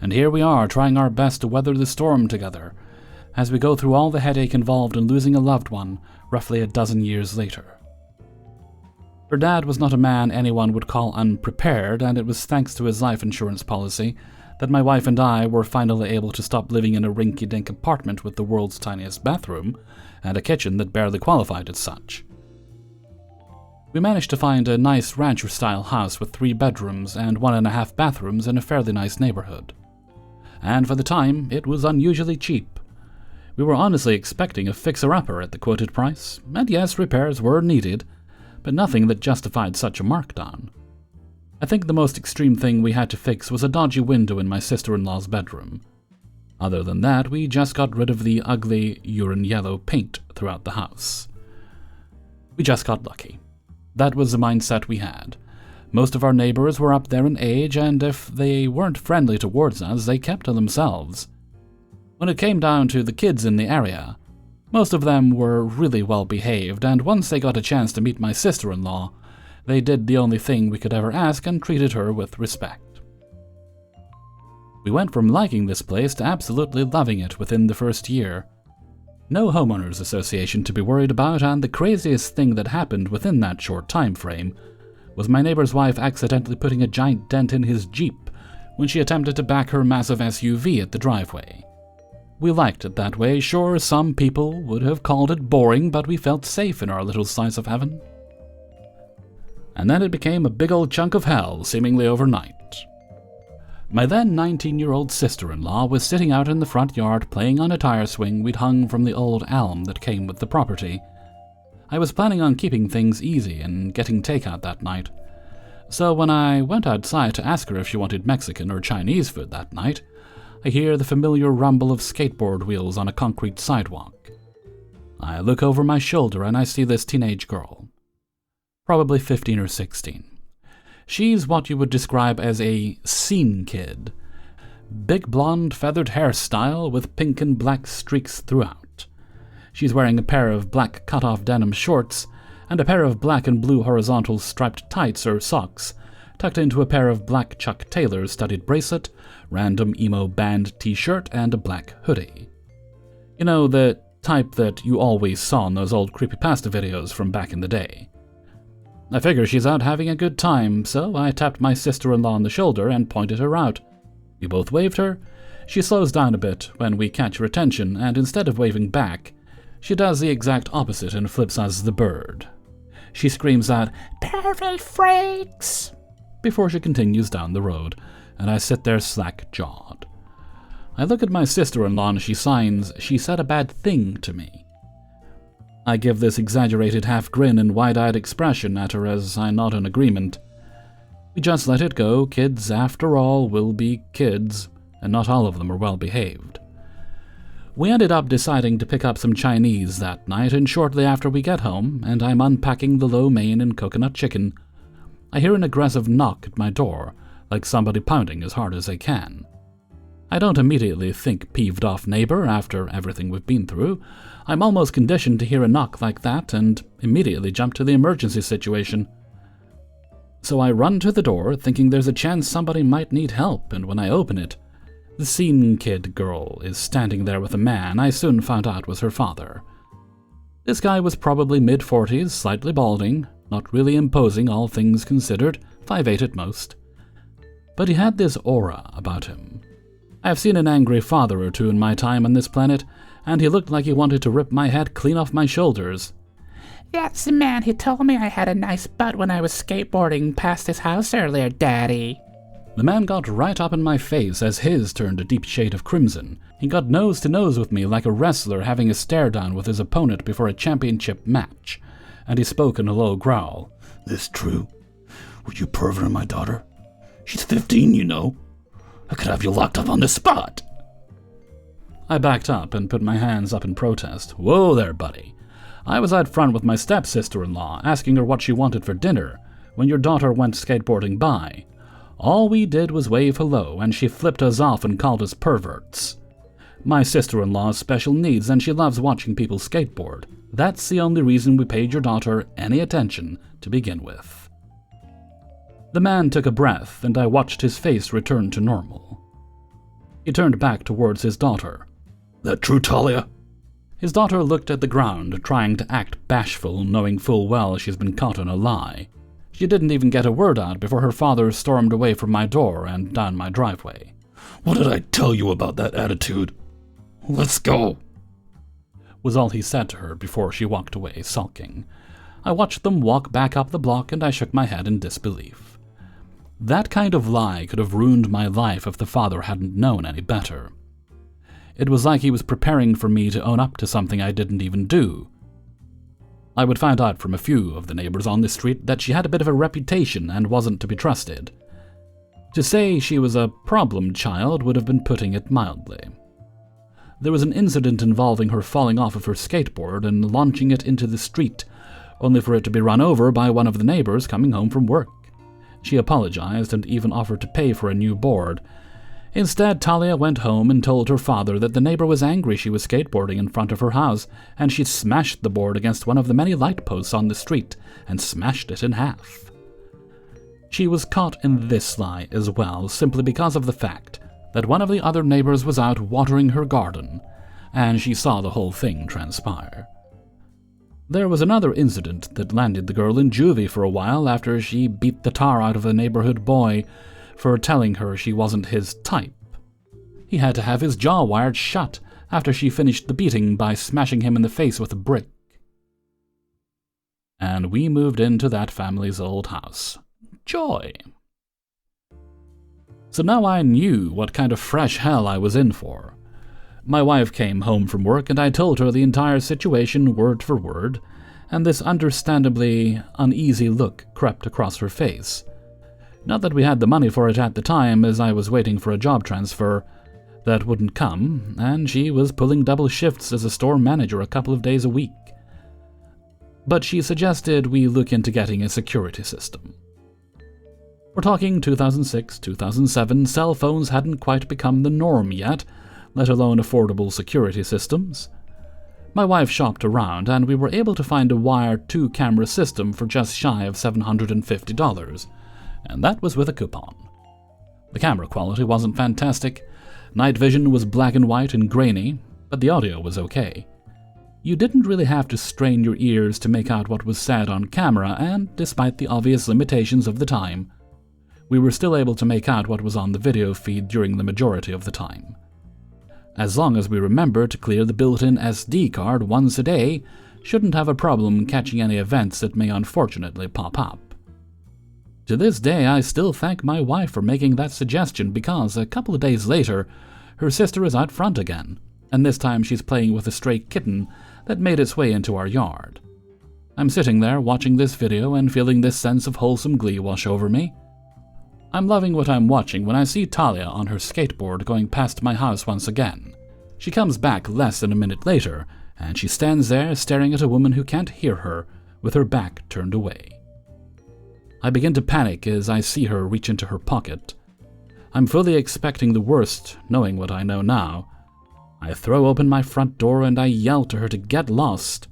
and here we are trying our best to weather the storm together, as we go through all the headache involved in losing a loved one roughly a dozen years later. Her dad was not a man anyone would call unprepared, and it was thanks to his life insurance policy that my wife and I were finally able to stop living in a rinky-dink apartment with the world's tiniest bathroom and a kitchen that barely qualified as such. We managed to find a nice rancher-style house with 3 bedrooms and 1.5 bathrooms in a fairly nice neighborhood. And for the time, it was unusually cheap. We were honestly expecting a fixer-upper at the quoted price, and yes, repairs were needed, but nothing that justified such a markdown. I think the most extreme thing we had to fix was a dodgy window in my sister-in-law's bedroom. Other than that, we just got rid of the ugly urine yellow paint throughout the house. We just got lucky. That was the mindset we had. Most of our neighbors were up there in age, and if they weren't friendly towards us, they kept to themselves. When it came down to the kids in the area, most of them were really well behaved, and once they got a chance to meet my sister-in-law, they did the only thing we could ever ask and treated her with respect. We went from liking this place to absolutely loving it within the first year. No homeowners association to be worried about, and the craziest thing that happened within that short time frame was my neighbor's wife accidentally putting a giant dent in his Jeep when she attempted to back her massive SUV at the driveway. We liked it that way. Sure, some people would have called it boring, but we felt safe in our little slice of heaven. And then it became a big old chunk of hell, seemingly overnight. My then 19-year-old sister-in-law was sitting out in the front yard playing on a tire swing we'd hung from the old elm that came with the property, I was planning on keeping things easy and getting takeout that night. So when I went outside to ask her if she wanted Mexican or Chinese food that night, I hear the familiar rumble of skateboard wheels on a concrete sidewalk. I look over my shoulder and I see this teenage girl, probably 15 or 16. She's what you would describe as a scene kid. Big blonde feathered hairstyle with pink and black streaks throughout. She's wearing a pair of black cut-off denim shorts and a pair of black and blue horizontal striped tights or socks, tucked into a pair of black Chuck Taylor studded bracelet, random emo band t-shirt, and a black hoodie. You know, the type that you always saw in those old creepypasta videos from back in the day. I figure she's out having a good time, so I tapped my sister-in-law on the shoulder and pointed her out. We both waved her. She slows down a bit when we catch her attention, and instead of waving back, she does the exact opposite and flips us the bird. She screams out, "Pervy freaks!" before she continues down the road, and I sit there slack-jawed. I look at my sister-in-law and she signs, "She said a bad thing to me." I give this exaggerated half-grin and wide-eyed expression at her as I nod in agreement. We just let it go. Kids, after all, will be kids, and not all of them are well-behaved. We ended up deciding to pick up some Chinese that night, and shortly after we get home, and I'm unpacking the lo mein and coconut chicken, I hear an aggressive knock at my door, like somebody pounding as hard as they can. I don't immediately think peeved off neighbor after everything we've been through. I'm almost conditioned to hear a knock like that and immediately jump to the emergency situation. So I run to the door, thinking there's a chance somebody might need help, and when I open it, the scene kid girl is standing there with a man I soon found out was her father. This guy was probably mid-40s, slightly balding, not really imposing all things considered, 5'8" at most. But he had this aura about him. I've seen an angry father or two in my time on this planet, and he looked like he wanted to rip my head clean off my shoulders. "That's the man who told me I had a nice butt when I was skateboarding past his house earlier, Daddy." The man got right up in my face as his turned a deep shade of crimson. He got nose to nose with me like a wrestler having a stare-down with his opponent before a championship match, and he spoke in a low growl. "This true? Would you pervert my daughter? She's 15, you know. I could have you locked up on the spot." I backed up and put my hands up in protest. "Whoa there, buddy. I was out front with my stepsister-in-law, asking her what she wanted for dinner, when your daughter went skateboarding by. All we did was wave hello, and she flipped us off and called us perverts. My sister-in-law has special needs, and she loves watching people skateboard. That's the only reason we paid your daughter any attention to begin with." The man took a breath, and I watched his face return to normal. He turned back towards his daughter. "That true, Talia?" His daughter looked at the ground, trying to act bashful, knowing full well she's been caught in a lie. She didn't even get a word out before her father stormed away from my door and down my driveway. "What did I tell you about that attitude? Let's go," was all he said to her before she walked away, sulking. I watched them walk back up the block, and I shook my head in disbelief. That kind of lie could have ruined my life if the father hadn't known any better. It was like he was preparing for me to own up to something I didn't even do. I would find out from a few of the neighbors on the street that she had a bit of a reputation and wasn't to be trusted. To say she was a problem child would have been putting it mildly. There was an incident involving her falling off of her skateboard and launching it into the street, only for it to be run over by one of the neighbors coming home from work. She apologized and even offered to pay for a new board. Instead, Talia went home and told her father that the neighbor was angry she was skateboarding in front of her house, and she smashed the board against one of the many light posts on the street and smashed it in half. She was caught in this lie as well, simply because of the fact that one of the other neighbors was out watering her garden, and she saw the whole thing transpire. There was another incident that landed the girl in juvie for a while after she beat the tar out of a neighborhood boy for telling her she wasn't his type. He had to have his jaw wired shut after she finished the beating by smashing him in the face with a brick. And we moved into that family's old house. Joy. So now I knew what kind of fresh hell I was in for. My wife came home from work and I told her the entire situation word for word, and this understandably uneasy look crept across her face. Not that we had the money for it at the time, as I was waiting for a job transfer that wouldn't come, and she was pulling double shifts as a store manager a couple of days a week. But she suggested we look into getting a security system. We're talking 2006, 2007, cell phones hadn't quite become the norm yet, let alone affordable security systems. My wife shopped around, and we were able to find a wired 2-camera system for just shy of $750, and that was with a coupon. The camera quality wasn't fantastic. Night vision was black and white and grainy, but the audio was okay. You didn't really have to strain your ears to make out what was said on camera, and despite the obvious limitations of the time, we were still able to make out what was on the video feed during the majority of the time. As long as we remember to clear the built-in SD card once a day, shouldn't have a problem catching any events that may unfortunately pop up. To this day, I still thank my wife for making that suggestion, because a couple of days later, her sister is out front again, and this time she's playing with a stray kitten that made its way into our yard. I'm sitting there watching this video and feeling this sense of wholesome glee wash over me. I'm loving what I'm watching when I see Talia on her skateboard going past my house once again. She comes back less than a minute later, and she stands there staring at a woman who can't hear her, with her back turned away. I begin to panic as I see her reach into her pocket. I'm fully expecting the worst, knowing what I know now. I throw open my front door and I yell to her to get lost,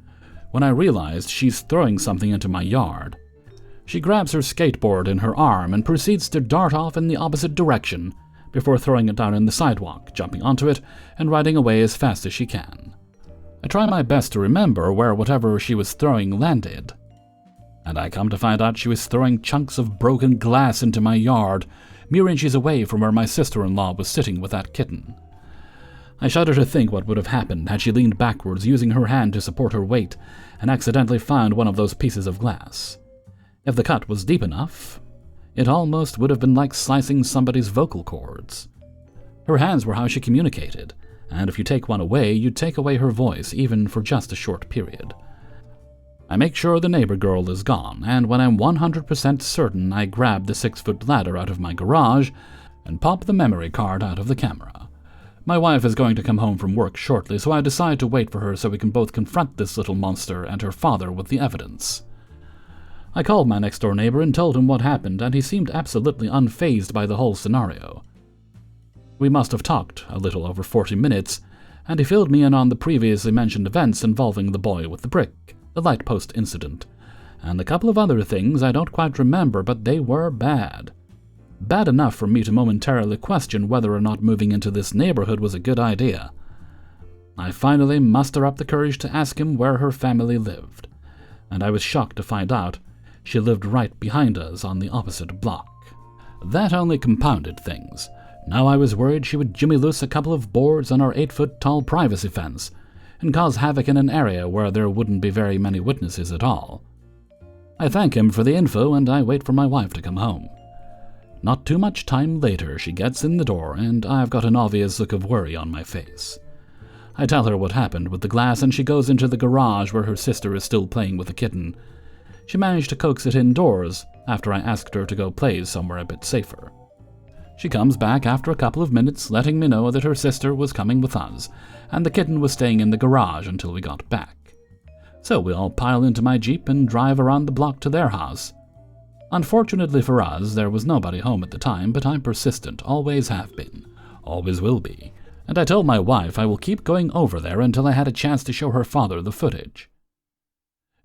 when I realize she's throwing something into my yard. She grabs her skateboard in her arm and proceeds to dart off in the opposite direction, before throwing it down in the sidewalk, jumping onto it, and riding away as fast as she can. I try my best to remember where whatever she was throwing landed, and I come to find out she was throwing chunks of broken glass into my yard, mere inches away from where my sister-in-law was sitting with that kitten. I shudder to think what would have happened had she leaned backwards, using her hand to support her weight, and accidentally found one of those pieces of glass. If the cut was deep enough, it almost would have been like slicing somebody's vocal cords. Her hands were how she communicated, and if you take one away, you take away her voice, even for just a short period. I make sure the neighbor girl is gone, and when I'm 100% certain, I grab the 6-foot ladder out of my garage and pop the memory card out of the camera. My wife is going to come home from work shortly, so I decide to wait for her so we can both confront this little monster and her father with the evidence. I called my next-door neighbor and told him what happened, and he seemed absolutely unfazed by the whole scenario. We must have talked a little over 40 minutes, and he filled me in on the previously mentioned events involving the boy with the brick, the light post incident, and a couple of other things I don't quite remember, but they were bad. Bad enough for me to momentarily question whether or not moving into this neighborhood was a good idea. I finally muster up the courage to ask him where her family lived, and I was shocked to find out she lived right behind us on the opposite block. That only compounded things. Now I was worried she would jimmy loose a couple of boards on our 8-foot-tall privacy fence and cause havoc in an area where there wouldn't be very many witnesses at all. I thank him for the info and I wait for my wife to come home. Not too much time later, she gets in the door and I've got an obvious look of worry on my face. I tell her what happened with the glass and she goes into the garage where her sister is still playing with the kitten. She managed to coax it indoors after I asked her to go play somewhere a bit safer. She comes back after a couple of minutes, letting me know that her sister was coming with us, and the kitten was staying in the garage until we got back. So we all pile into my Jeep and drive around the block to their house. Unfortunately for us, there was nobody home at the time, but I'm persistent, always have been, always will be, and I told my wife I will keep going over there until I had a chance to show her father the footage.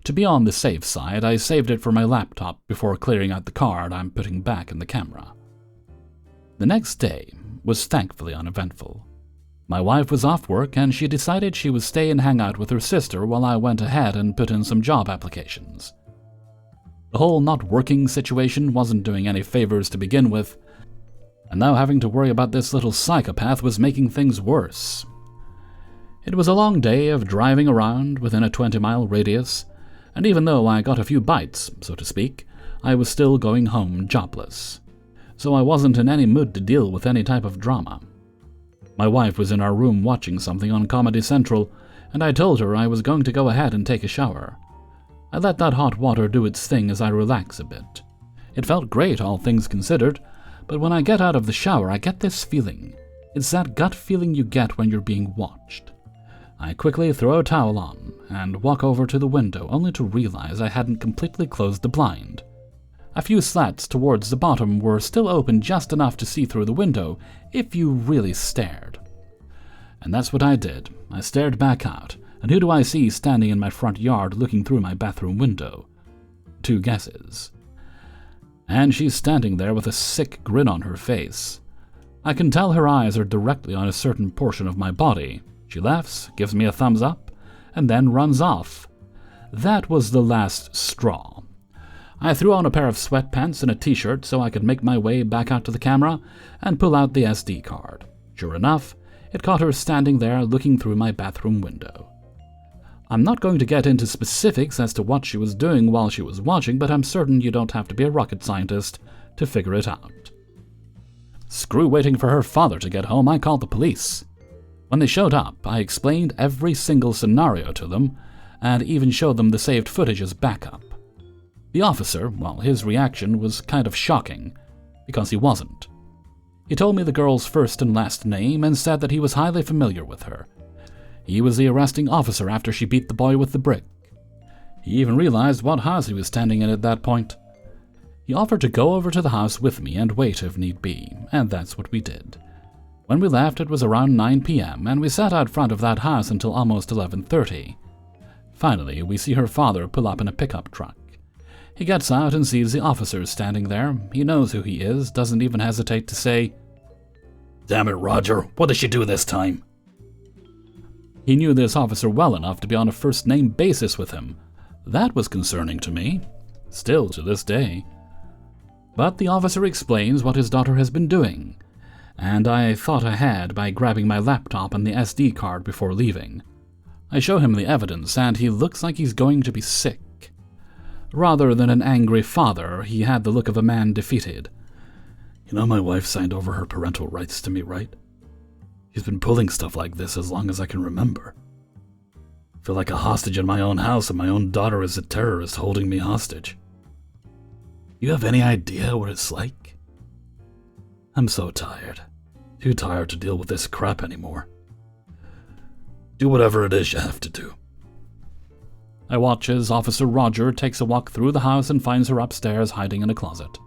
To be on the safe side, I saved it for my laptop before clearing out the card I'm putting back in the camera. The next day was thankfully uneventful. My wife was off work and she decided she would stay and hang out with her sister while I went ahead and put in some job applications. The whole not working situation wasn't doing any favors to begin with, and now having to worry about this little psychopath was making things worse. It was a long day of driving around within a 20-mile radius, and even though I got a few bites, so to speak, I was still going home jobless. So I wasn't in any mood to deal with any type of drama. My wife was in our room watching something on Comedy Central, and I told her I was going to go ahead and take a shower. I let that hot water do its thing as I relax a bit. It felt great, all things considered, but when I get out of the shower, I get this feeling. It's that gut feeling you get when you're being watched. I quickly throw a towel on and walk over to the window, only to realize I hadn't completely closed the blind. A few slats towards the bottom were still open just enough to see through the window if you really stared. And that's what I did. I stared back out, and who do I see standing in my front yard looking through my bathroom window? 2 guesses. And she's standing there with a sick grin on her face. I can tell her eyes are directly on a certain portion of my body. She laughs, gives me a thumbs up, and then runs off. That was the last straw. I threw on a pair of sweatpants and a t-shirt so I could make my way back out to the camera and pull out the SD card. Sure enough, it caught her standing there looking through my bathroom window. I'm not going to get into specifics as to what she was doing while she was watching, but I'm certain you don't have to be a rocket scientist to figure it out. Screw waiting for her father to get home, I called the police. When they showed up, I explained every single scenario to them, and even showed them the saved footage as backup. The officer, well, his reaction was kind of shocking, because he wasn't. He told me the girl's first and last name and said that he was highly familiar with her. He was the arresting officer after she beat the boy with the brick. He even realized what house he was standing in at that point. He offered to go over to the house with me and wait if need be, and that's what we did. When we left, it was around 9 p.m., and we sat out front of that house until almost 11:30. Finally, we see her father pull up in a pickup truck. He gets out and sees the officer standing there. He knows who he is, doesn't even hesitate to say, "Damn it, Roger, what did she do this time?" He knew this officer well enough to be on a first-name basis with him. That was concerning to me, still to this day. But the officer explains what his daughter has been doing, and I thought ahead by grabbing my laptop and the SD card before leaving. I show him the evidence, and he looks like he's going to be sick. Rather than an angry father, he had the look of a man defeated. "You know my wife signed over her parental rights to me, right? She's been pulling stuff like this as long as I can remember. I feel like a hostage in my own house, and my own daughter is a terrorist holding me hostage. You have any idea what it's like? I'm so tired. Too tired to deal with this crap anymore. Do whatever it is you have to do." I watch as Officer Roger takes a walk through the house and finds her upstairs hiding in a closet.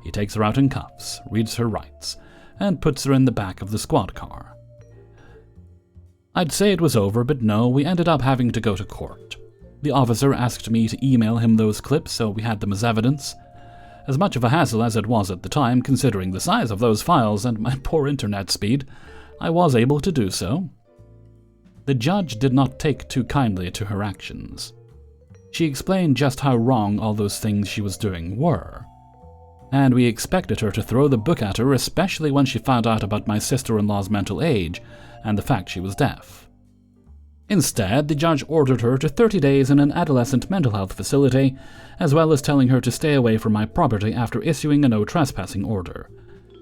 He takes her out in cuffs, reads her rights, and puts her in the back of the squad car. I'd say it was over, but no, we ended up having to go to court. The officer asked me to email him those clips, so we had them as evidence. As much of a hassle as it was at the time, considering the size of those files and my poor internet speed, I was able to do so. The judge did not take too kindly to her actions. She explained just how wrong all those things she was doing were. And we expected her to throw the book at her, especially when she found out about my sister-in-law's mental age and the fact she was deaf. Instead, the judge ordered her to 30 days in an adolescent mental health facility, as well as telling her to stay away from my property after issuing a no trespassing order.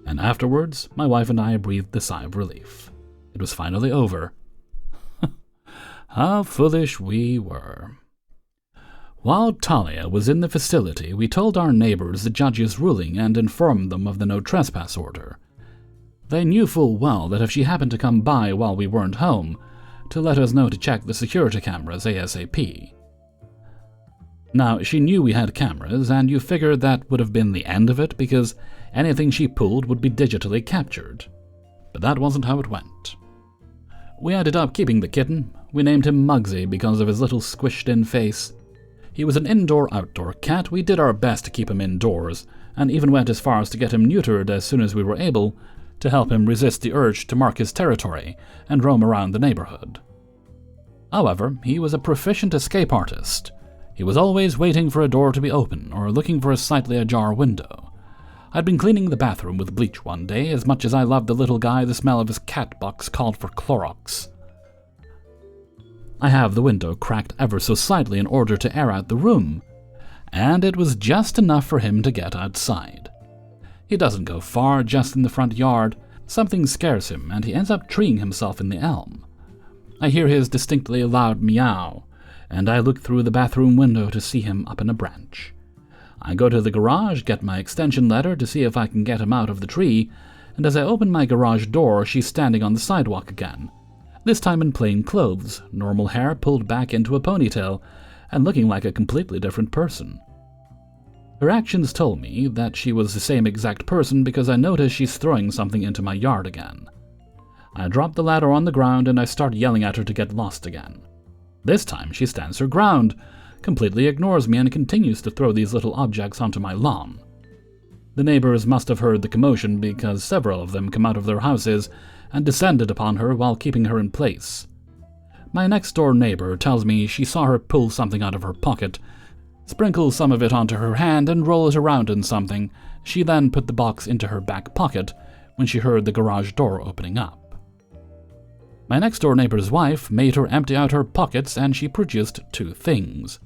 And afterwards, my wife and I breathed a sigh of relief. It was finally over. How foolish we were. While Talia was in the facility, we told our neighbors the judge's ruling and informed them of the no trespass order. They knew full well that if she happened to come by while we weren't home, to let us know to check the security cameras ASAP. Now, she knew we had cameras, and you figured that would have been the end of it because anything she pulled would be digitally captured. But that wasn't how it went. We ended up keeping the kitten. We named him Muggsy because of his little squished-in face. He was an indoor-outdoor cat. We did our best to keep him indoors, and even went as far as to get him neutered as soon as we were able, to help him resist the urge to mark his territory and roam around the neighborhood. However, he was a proficient escape artist. He was always waiting for a door to be open or looking for a slightly ajar window. I'd been cleaning the bathroom with bleach one day. As much as I loved the little guy, the smell of his cat box called for Clorox. I have the window cracked ever so slightly in order to air out the room, and it was just enough for him to get outside. He doesn't go far, just in the front yard. Something scares him, and he ends up treeing himself in the elm. I hear his distinctly loud meow, and I look through the bathroom window to see him up in a branch. I go to the garage, get my extension ladder to see if I can get him out of the tree, and as I open my garage door, she's standing on the sidewalk again, this time in plain clothes, normal hair pulled back into a ponytail, and looking like a completely different person. Her actions told me that she was the same exact person because I notice she's throwing something into my yard again. I drop the ladder on the ground and I start yelling at her to get lost again. This time she stands her ground, completely ignores me and continues to throw these little objects onto my lawn. The neighbors must have heard the commotion because several of them come out of their houses and descended upon her while keeping her in place. My next-door neighbor tells me she saw her pull something out of her pocket, sprinkle some of it onto her hand and roll it around in something. She then put the box into her back pocket when she heard the garage door opening up. My next-door neighbor's wife made her empty out her pockets and she produced two things: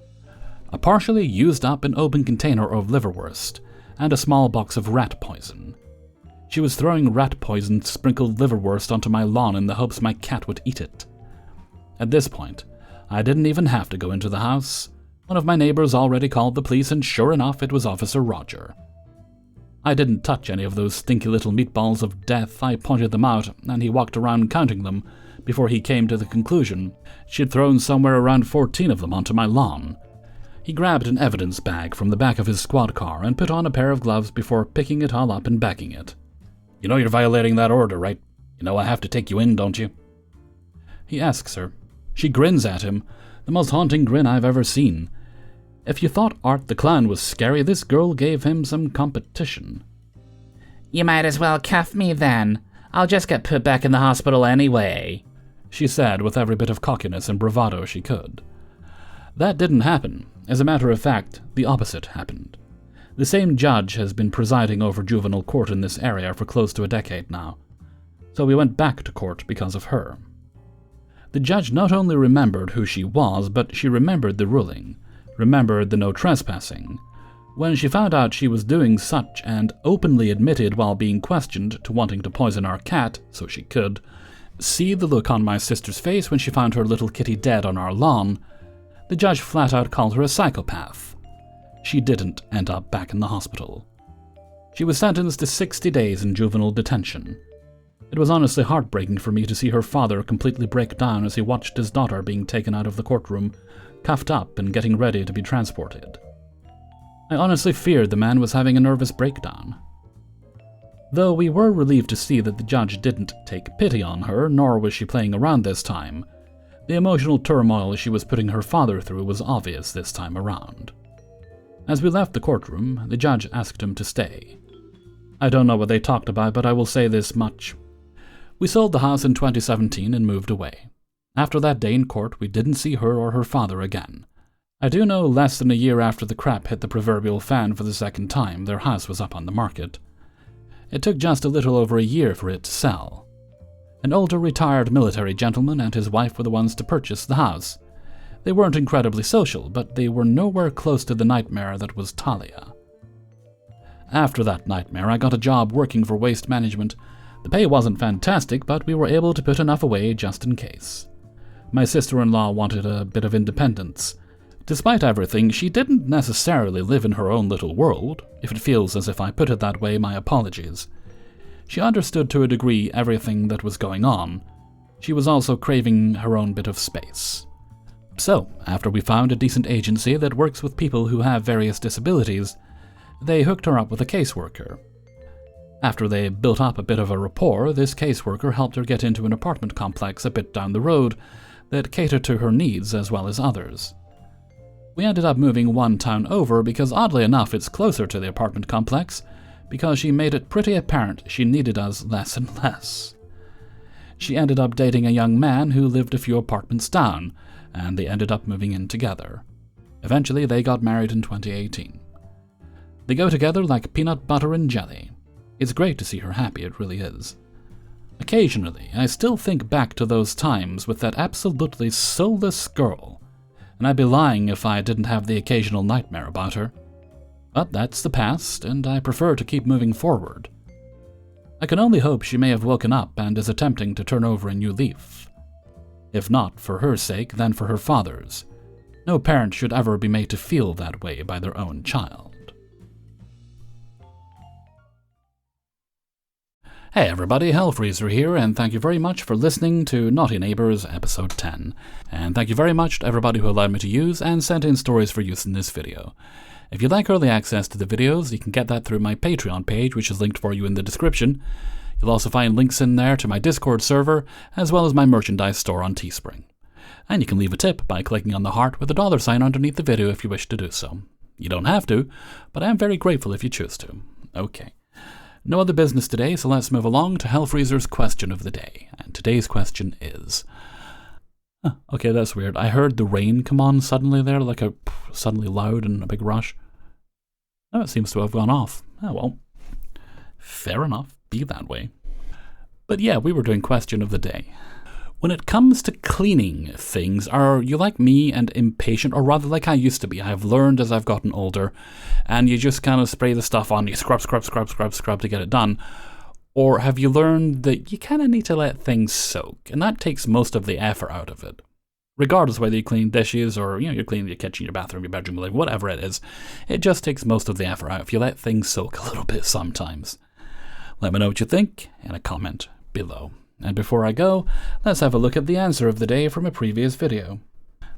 a partially used up and open container of liverwurst and a small box of rat poison. She was throwing rat poison sprinkled liverwurst onto my lawn in the hopes my cat would eat it. At this point, I didn't even have to go into the house. One of my neighbors already called the police, and sure enough, it was Officer Roger. I didn't touch any of those stinky little meatballs of death. I pointed them out, and he walked around counting them before he came to the conclusion she'd thrown somewhere around 14 of them onto my lawn. He grabbed an evidence bag from the back of his squad car and put on a pair of gloves before picking it all up and bagging it. "You know you're violating that order, right? You know I have to take you in, don't you?" He asks her. She grins at him, the most haunting grin I've ever seen. If you thought Art the Clown was scary, this girl gave him some competition. "You might as well cuff me then. I'll just get put back in the hospital anyway," she said with every bit of cockiness and bravado she could. That didn't happen. As a matter of fact, the opposite happened. The same judge has been presiding over juvenile court in this area for close to a decade now, so we went back to court because of her. The judge not only remembered who she was, but she remembered the ruling, remembered the no trespassing. When she found out she was doing such and openly admitted while being questioned to wanting to poison our cat so she could, see the look on my sister's face when she found her little kitty dead on our lawn, the judge flat out called her a psychopath. She didn't end up back in the hospital. She was sentenced to 60 days in juvenile detention. It was honestly heartbreaking for me to see her father completely break down as he watched his daughter being taken out of the courtroom, cuffed up and getting ready to be transported. I honestly feared the man was having a nervous breakdown. Though we were relieved to see that the judge didn't take pity on her, nor was she playing around this time. The emotional turmoil she was putting her father through was obvious this time around. As we left the courtroom, the judge asked him to stay. I don't know what they talked about, but I will say this much. We sold the house in 2017 and moved away. After that day in court, we didn't see her or her father again. I do know less than a year after the crap hit the proverbial fan for the second time, their house was up on the market. It took just a little over a year for it to sell. An older retired military gentleman and his wife were the ones to purchase the house. They weren't incredibly social, but they were nowhere close to the nightmare that was Talia. After that nightmare, I got a job working for waste management. The pay wasn't fantastic, but we were able to put enough away just in case. My sister-in-law wanted a bit of independence. Despite everything, she didn't necessarily live in her own little world. If it feels as if I put it that way, my apologies. She understood to a degree everything that was going on. She was also craving her own bit of space. So, after we found a decent agency that works with people who have various disabilities, they hooked her up with a caseworker. After they built up a bit of a rapport, this caseworker helped her get into an apartment complex a bit down the road that catered to her needs as well as others. We ended up moving one town over because oddly enough it's closer to the apartment complex, because she made it pretty apparent she needed us less and less. She ended up dating a young man who lived a few apartments down, and they ended up moving in together. Eventually they got married in 2018. They go together like peanut butter and jelly. It's great to see her happy, it really is. Occasionally, I still think back to those times with that absolutely soulless girl, and I'd be lying if I didn't have the occasional nightmare about her. But that's the past, and I prefer to keep moving forward. I can only hope she may have woken up and is attempting to turn over a new leaf. If not for her sake, then for her father's. No parent should ever be made to feel that way by their own child. Hey everybody, Hellfreezer here, and thank you very much for listening to Naughty Neighbours episode 10. And thank you very much to everybody who allowed me to use and sent in stories for use in this video. If you'd like early access to the videos, you can get that through my Patreon page, which is linked for you in the description. You'll also find links in there to my Discord server, as well as my merchandise store on Teespring. And you can leave a tip by clicking on the heart with a $sign underneath the video if you wish to do so. You don't have to, but I am very grateful if you choose to. Okay. No other business today, so let's move along to Hellfreezer's question of the day. And today's question is... okay, that's weird. I heard the rain come on suddenly there, like a suddenly loud and a big rush. Oh, it seems to have gone off. Oh, well. Fair enough. Be that way. But yeah, we were doing question of the day. When it comes to cleaning things, are you like me and impatient, or rather like I used to be? I've learned as I've gotten older, and you just kind of spray the stuff on, you scrub to get it done. Or have you learned that you kind of need to let things soak, and that takes most of the effort out of it? Regardless whether you clean dishes or, you're cleaning your kitchen, your bathroom, your bedroom, whatever it is, it just takes most of the effort out if you let things soak a little bit sometimes. Let me know what you think in a comment below. And before I go, let's have a look at the answer of the day from a previous video.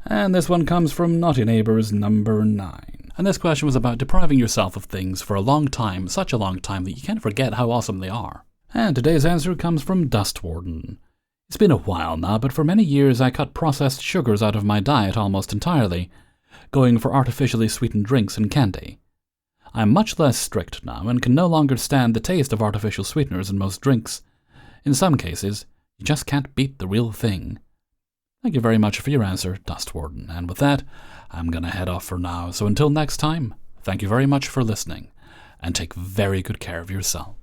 And this one comes from Naughty Neighbours number 9. And this question was about depriving yourself of things for a long time, such a long time that you can't forget how awesome they are. And today's answer comes from Dust Warden. It's been a while now, but for many years I cut processed sugars out of my diet almost entirely, going for artificially sweetened drinks and candy. I'm much less strict now and can no longer stand the taste of artificial sweeteners in most drinks. In some cases, you just can't beat the real thing. Thank you very much for your answer, Dust Warden. And with that, I'm going to head off for now. So until next time, thank you very much for listening, and take very good care of yourself.